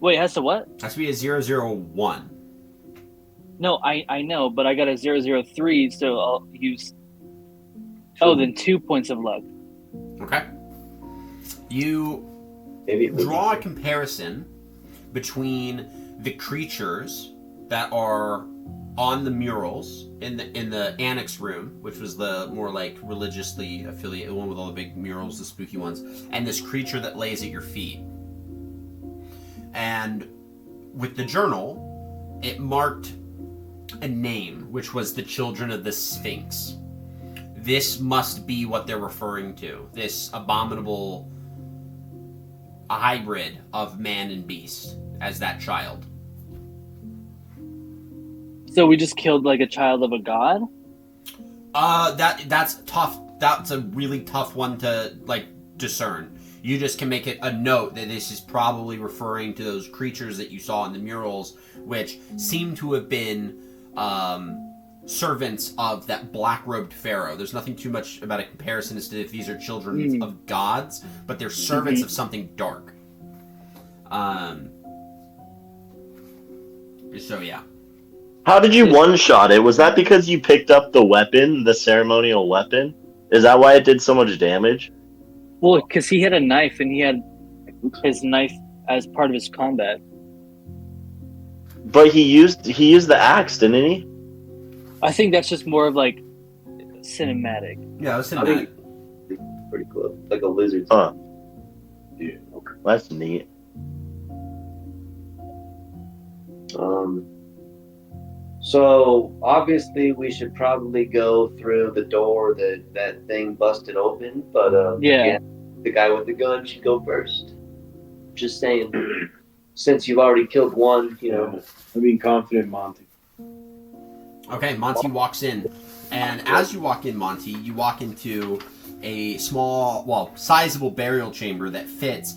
Wait, it has to what? It has to be a 001. No, I know, but I got a 003, so I'll use. Oh, then 2 points of luck. Okay. You Maybe it was draw a comparison between the creatures that are on the murals in the annex room, which was the more like religiously affiliated one with all the big murals, the spooky ones, and this creature that lays at your feet. And with the journal, it marked a name, which was the Children of the Sphinx. This must be what they're referring to. This abominable hybrid of man and beast as that child. So we just killed like a child of a god? That's tough. That's a really tough one to like discern. You just can make it a note that this is probably referring to those creatures that you saw in the murals, which seem to have been servants of that black-robed pharaoh. There's nothing too much about a comparison as to if these are children of gods, but they're servants of something dark. So yeah. How did you one-shot it? Was that because you picked up the weapon, the ceremonial weapon? Is that why it did so much damage? Well, because he had a knife and he had his knife as part of his combat. But he used the axe, didn't he? I think that's just more of like cinematic. Yeah, that's I think it's pretty close, like a lizard. Huh. Yeah. Okay. That's neat. So obviously we should probably go through the door that thing busted open, but Yeah. the guy with the gun should go first. Just saying, since you've already killed one, you know. I'm being confident, Monty. Okay, Monty walks in, and as you walk in, Monty, you walk into a small, well, sizable burial chamber that fits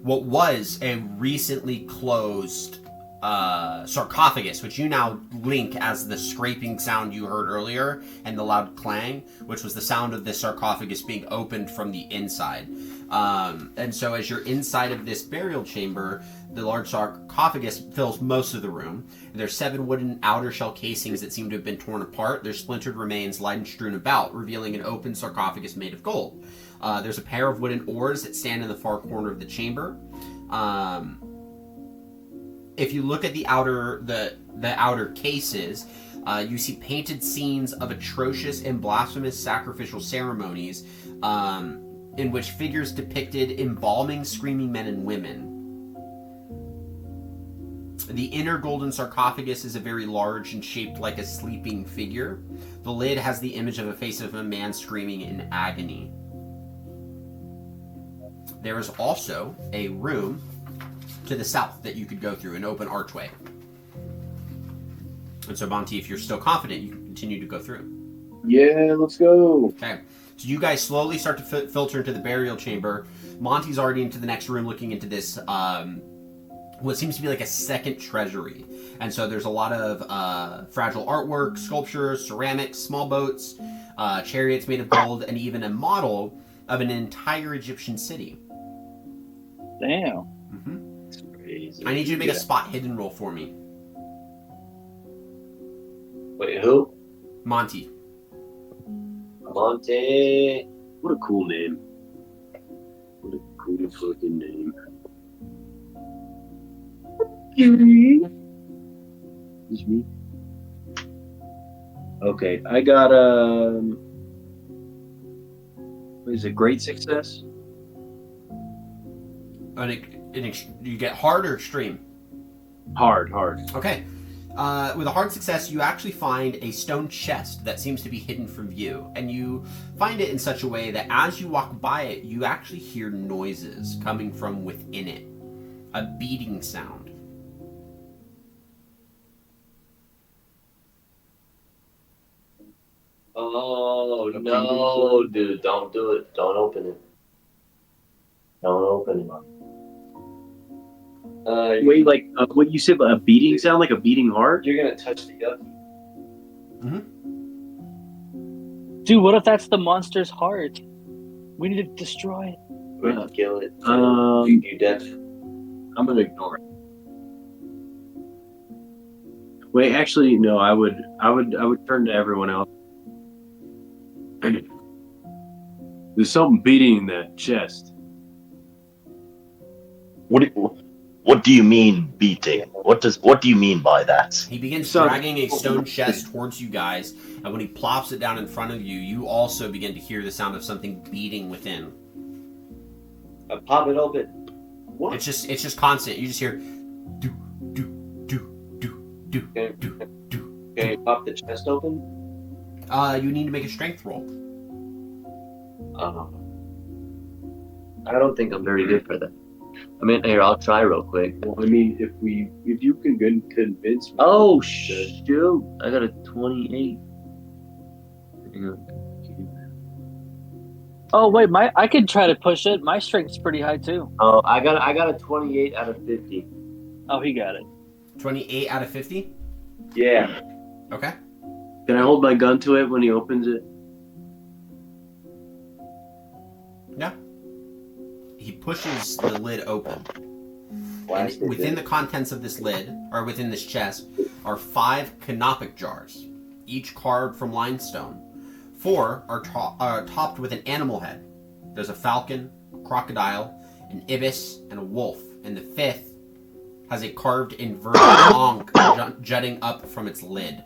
what was a recently closed sarcophagus, which you now link as the scraping sound you heard earlier and the loud clang, which was the sound of the sarcophagus being opened from the inside. And so as you're inside of this burial chamber, the large sarcophagus fills most of the room. There's 7 wooden outer shell casings that seem to have been torn apart. There's splintered remains lying strewn about, revealing an open sarcophagus made of gold. There's a pair of wooden oars that stand in the far corner of the chamber. If you look at the outer cases, you see painted scenes of atrocious and blasphemous sacrificial ceremonies, in which figures depicted embalming screaming men and women. The inner golden sarcophagus is a very large and shaped like a sleeping figure. The lid has the image of a face of a man screaming in agony. There is also a room to the south that you could go through, an open archway. And so, Monty, if you're still confident, you can continue to go through. Yeah, let's go. Okay. So you guys slowly start to filter into the burial chamber. Monty's already into the next room looking into this, what seems to be like a second treasury. And so there's a lot of fragile artwork, sculptures, ceramics, small boats, chariots made of gold, and even a model of an entire Egyptian city. Damn. It's crazy. I need you to make a spot hidden roll for me. Wait, who? Monty. Monte. What a cool name. What a cool fucking name. Is me? Okay, I got what is it? Great success. You get hard or extreme? Hard. Okay. With a hard success, you actually find a stone chest that seems to be hidden from view. And you find it in such a way that as you walk by it, you actually hear noises coming from within it. A beating sound. Oh, no, dude. Don't do it. Don't open it. Don't open it. Wait, like what you said? A beating sound, like a beating heart? You're gonna touch the yucky. Dude, what if that's the monster's heart? We need to destroy it. We're gonna kill it. You deaf? I'm gonna ignore it. Wait, actually, no. I would turn to everyone else. There's something beating in that chest. What do you mean beating? What do you mean by that? He begins So- dragging a stone chest towards you guys, and when he plops it down in front of you, you also begin to hear the sound of something beating within. Pop it open. What? It's just constant. You just hear do do do do do Okay. do do. Can you pop the chest open? You need to make a strength roll. I don't think I'm very good for that. I mean, here, I'll try real quick. Well, I mean, if you can convince me. Oh, shoot. I got a 28. Hang on. Oh wait, I could try to push it. My strength's pretty high too. Oh, I got a 28 out of 50. Oh, he got it. 28 out of 50. Yeah. Okay. Can I hold my gun to it when he opens it? No. He pushes the lid open. Blasted And within it. the contents of this lid, or within this chest, are 5 canopic jars, each carved from limestone. 4 are topped with an animal head. There's a falcon, a crocodile, an ibis, and a wolf. And the 5th has a carved inverted ankh jutting up from its lid.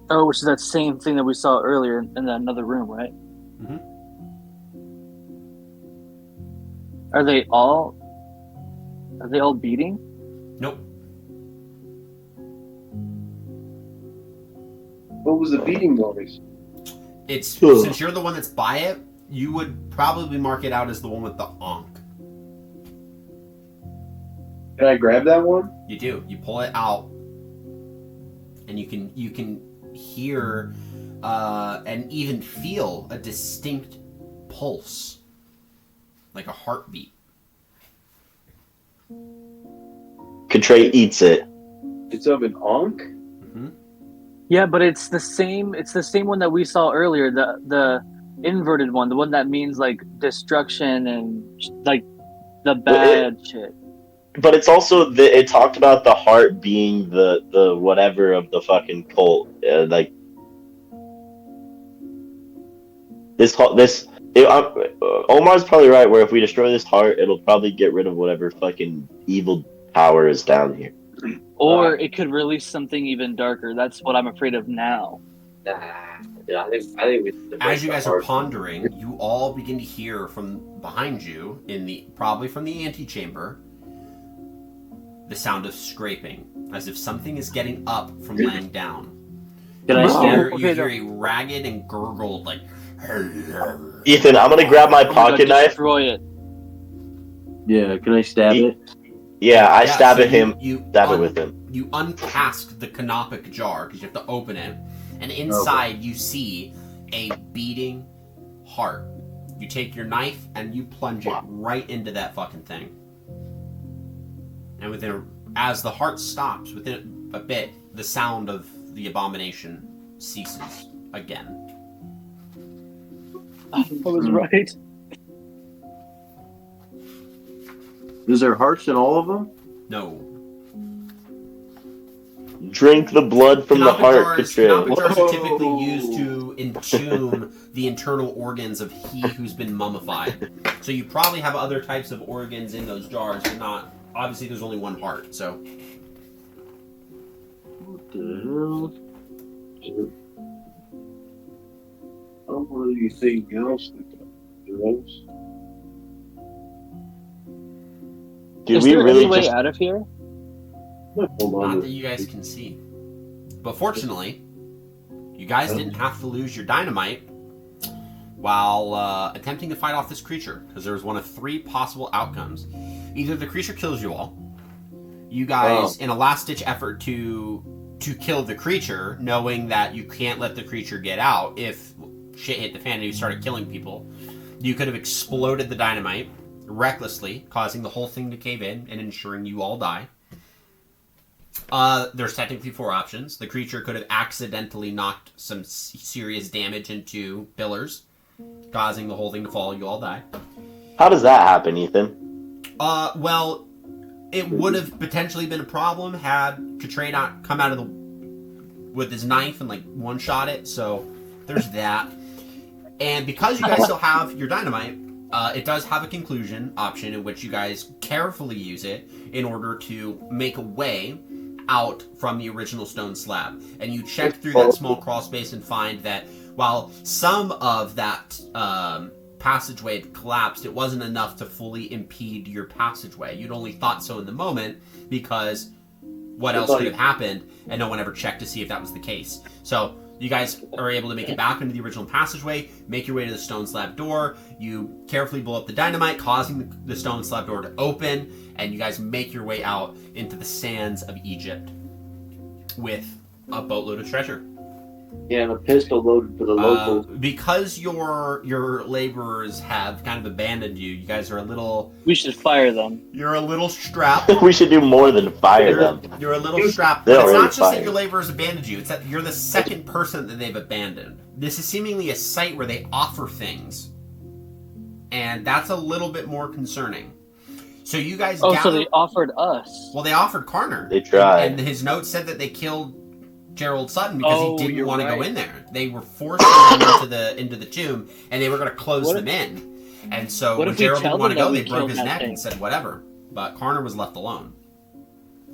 Oh, which is that same thing that we saw earlier in another room, right? Mhm. Are they all beating? Nope. What was the beating noise? It's Ugh. since you're the one that's by it, you would probably mark it out as the one with the ankh. Can I grab that one? You do. You pull it out, and you can hear and even feel a distinct pulse, like a heartbeat. Katray eats it. It's of an Ankh? Mm-hmm. Yeah, but it's the same. It's the same one that we saw earlier. The inverted one, the one that means like destruction and like the bad shit. But it's also it talked about the heart being the whatever of the fucking cult. Like Omar's probably right. Where if we destroy this heart, it'll probably get rid of whatever fucking evil power is down here. Or it could release something even darker. That's what I'm afraid of now. Yeah, I think we. As you guys are pondering, you all begin to hear from behind you, probably from the antechamber, the sound of scraping, as if something is getting up from laying down. Can I You stab? hear a ragged and gurgled like. Ethan, I'm gonna grab my I'm gonna pocket knife. Destroy it. Yeah, can I stab it? Yeah, I stab so at him. You Stab it with him. You uncask the canopic jar because you have to open it, and inside you see a beating heart. You take your knife and you plunge it right into that fucking thing. And as the heart stops, within a bit, the sound of the abomination ceases. again. I was right. Is there hearts in all of them? No. Drink the blood from the heart, Canopic Katray. jars are typically used to entomb the internal organs of he who's been mummified. So you probably have other types of organs in those jars, but not. Obviously, there's only one heart, so. What the hell? I don't want anything else that grows. Did Is we there really any way just? out of here? Not that you guys can see. But fortunately, you guys didn't have to lose your dynamite while attempting to fight off this creature, because there was one of three possible outcomes. Either the creature kills you all, you guys, in a last-ditch effort to kill the creature, knowing that you can't let the creature get out if shit hit the fan and you started killing people, you could have exploded the dynamite recklessly, causing the whole thing to cave in and ensuring you all die. There's technically four options. The creature could have accidentally knocked some serious damage into pillars, causing the whole thing to fall. You all die. How does that happen, Ethan? Well, it would have potentially been a problem had Katray not come out of with his knife and one-shot it. So there's that. And because you guys still have your dynamite, it does have a conclusion option in which you guys carefully use it in order to make a way out from the original stone slab. And you check through that small crawl space and find that while some of that passageway had collapsed, it wasn't enough to fully impede your passageway. You'd only thought so in the moment because what else could have happened, and no one ever checked to see if that was the case. So you guys are able to make it back into the original passageway, make your way to the stone slab door. You carefully blow up the dynamite, causing the stone slab door to open, and you guys make your way out into the sands of Egypt with a boatload of treasure. Yeah, and a pistol loaded for the locals. Because your laborers have kind of abandoned you, you guys are a little... We should fire them. You're a little strapped. We should do more than fire them. You're a little strapped. They're But it's already not just that fired. your laborers abandoned you. It's that you're the second person that they've abandoned. This is seemingly a site where they offer things. And that's a little bit more concerning. So you guys Oh, gather... so they offered us. Well, they offered Karner. They tried. And his note said that they killed Gerald Sutton because Oh, he didn't you're want to go right. in there. They were forcing them into the tomb, and they were going to close What them in. And so what when if we Gerald tell didn't want to them go, that they we broke killed his that neck thing? and said whatever. But Karner was left alone.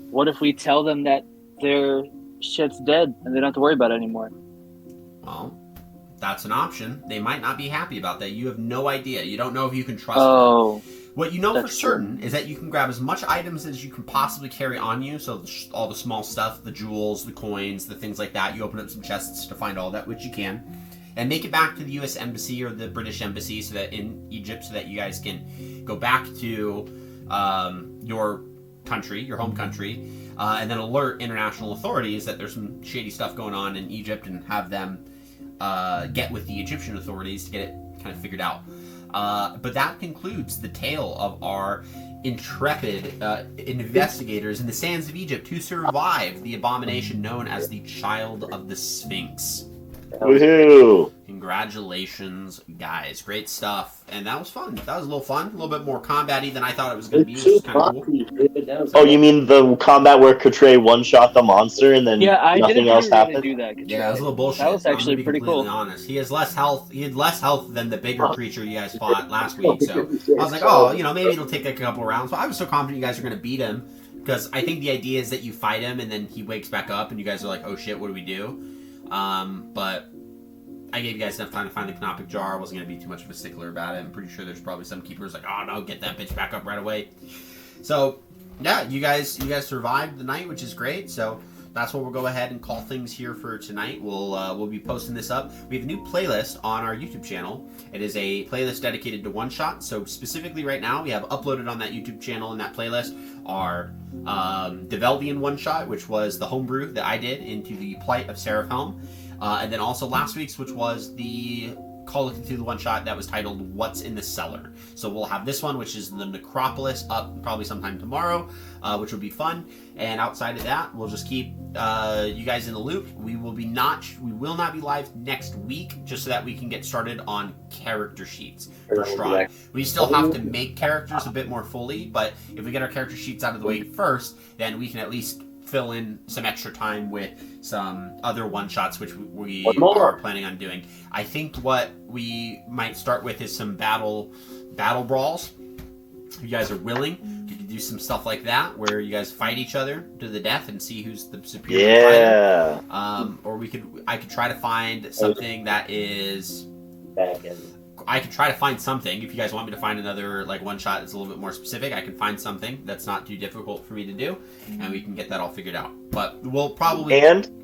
What if we tell them that their shit's dead and they don't have to worry about it anymore? Well, that's an option. They might not be happy about that. You have no idea. You don't know if you can trust them. Oh, What you know for That's true. certain is that you can grab as much items as you can possibly carry on you. So all the small stuff, the jewels, the coins, the things like that. You open up some chests to find all that, which you can. And make it back to the U.S. Embassy or the British Embassy so that in Egypt, so that you guys can go back to your country, your home country, and then alert international authorities that there's some shady stuff going on in Egypt and have them get with the Egyptian authorities to get it kind of figured out. But that concludes the tale of our intrepid investigators in the sands of Egypt who survived the abomination known as the Child of the Sphinx. Woohoo! Congratulations, guys. Great stuff. And that was fun. That was a little fun. A little bit more combat-y than I thought it was going to be, which is kind of cool. Oh, you mean the combat where Katray one-shot the monster and then yeah, I nothing didn't else know you were gonna happened? do that. Yeah, it was a little bullshit. That was I'm actually gonna be pretty completely cool. honest. He has less health. He had less health than the bigger creature you guys fought last week. So I was like, oh, maybe it'll take like a couple rounds. But I was so confident you guys are going to beat him because I think the idea is that you fight him and then he wakes back up and you guys are like, oh shit, what do we do? But I gave you guys enough time to find the Canopic jar. I wasn't going to be too much of a stickler about it. I'm pretty sure there's probably some keepers like, oh no, get that bitch back up right away. So yeah, you guys survived the night, which is great. So that's what we'll go ahead and call things here for tonight. We'll be posting this up. We have a new playlist on our YouTube channel. It is a playlist dedicated to one shot. So specifically right now, we have uploaded on that YouTube channel in that playlist our Develvian one shot, which was the homebrew that I did into the Plight of Seraphim. And then also last week's, which was the Call of Cthulhu one-shot that was titled What's in the Cellar. So we'll have this one, which is the Necropolis, up probably sometime tomorrow, which will be fun. And outside of that, we'll just keep you guys in the loop. We will not be live next week, just so that we can get started on character sheets for Strahd. We still have to make characters a bit more fully, but if we get our character sheets out of the way first, then we can at least fill in some extra time with some other one-shots, which we are planning on doing. I think what we might start with is some battle brawls. If you guys are willing, we could do some stuff like that, where you guys fight each other to the death and see who's the superior fighter. Or I could try to find something that is... I could try to find something. If you guys want me to find another like one shot that's a little bit more specific, I can find something that's not too difficult for me to do, and we can get that all figured out. But we'll probably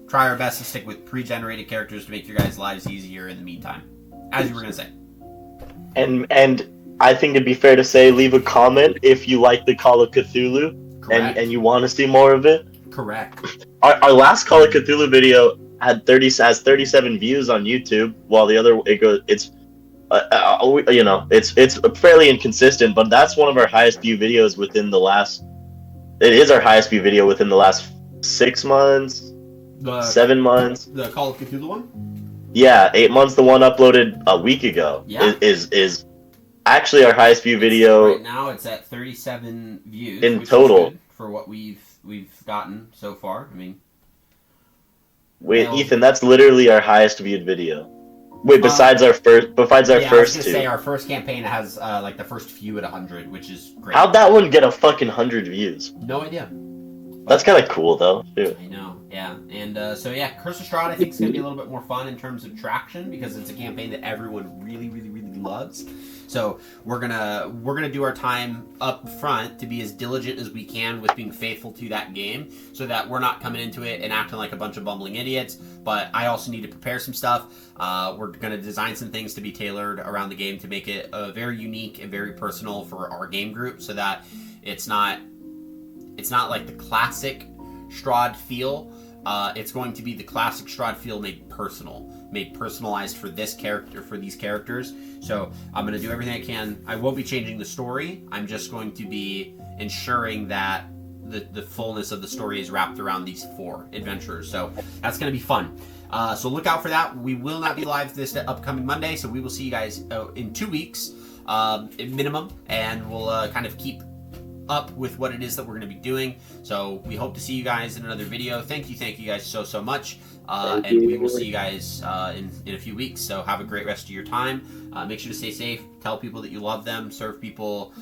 try our best to stick with pre-generated characters to make your guys' lives easier in the meantime, as you were going to say. And I think it'd be fair to say, leave a comment if you like the Call of Cthulhu and you want to see more of it. Correct. Our last Call of Cthulhu video has 37 views on YouTube, while the other it's fairly inconsistent, but that's one of our highest view videos within the last. It is our highest view video within the last 6 months, 7 months. The Call of Cthulhu one. Yeah, 8 months. The one uploaded a week ago is actually our highest view video. Right now, it's at 37 views in total for what we've gotten so far. I mean, wait, Ethan, that's literally our highest viewed video. Wait, besides our first I was gonna two. Say our first campaign has like the first few at 100, which is great. How'd that one get a fucking 100 views? No idea. That's kind of cool though. Too. I know, yeah. And so yeah, Curse of Strahd I think is gonna be a little bit more fun in terms of traction, because it's a campaign that everyone really, really, really loves. So we're gonna do our time up front to be as diligent as we can with being faithful to that game, so that we're not coming into it and acting like a bunch of bumbling idiots. But I also need to prepare some stuff. We're gonna design some things to be tailored around the game to make it very unique and very personal for our game group, so that it's not like the classic Strahd feel. It's going to be the classic Strahd feel made personalized for this character, for these characters. So I'm going to do everything I can. I won't be changing the story. I'm just going to be ensuring that the fullness of the story is wrapped around these 4 adventurers. So that's going to be fun. So look out for that. We will not be live this upcoming Monday, so we will see you guys in 2 weeks minimum, and we'll kind of keep up with what it is that we're going to be doing. So we hope to see you guys in another video. Thank you guys so much, and we will see you guys in a few weeks. So have a great rest of your time. Make sure to stay safe, tell people that you love them, serve people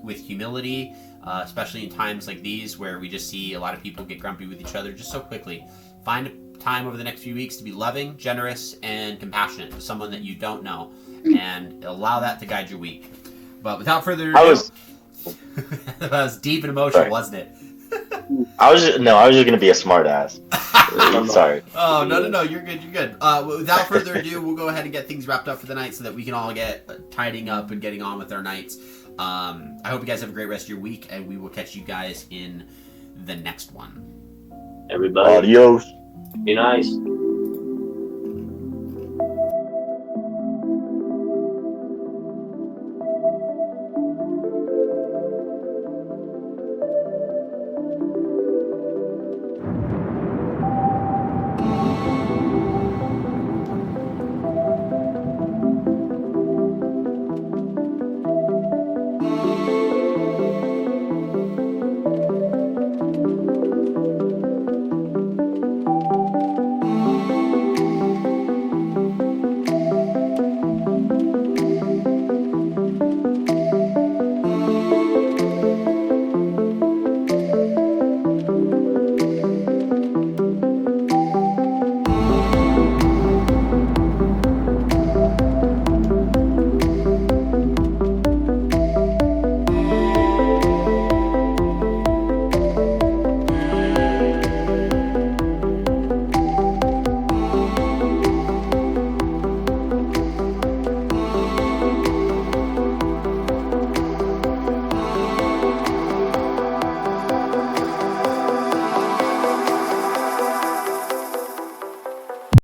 with humility, especially in times like these where we just see a lot of people get grumpy with each other just so quickly. Find a time over the next few weeks to be loving, generous, and compassionate to someone that you don't know, and allow that to guide your week. But without further ado, that was deep and emotional, wasn't it? I was just gonna be a smart ass. I'm sorry. Oh no, you're good. Without further ado, we'll go ahead and get things wrapped up for the night, so that we can all get tidying up and getting on with our nights. I hope you guys have a great rest of your week, and we will catch you guys in the next one. Everybody, adios. be nice.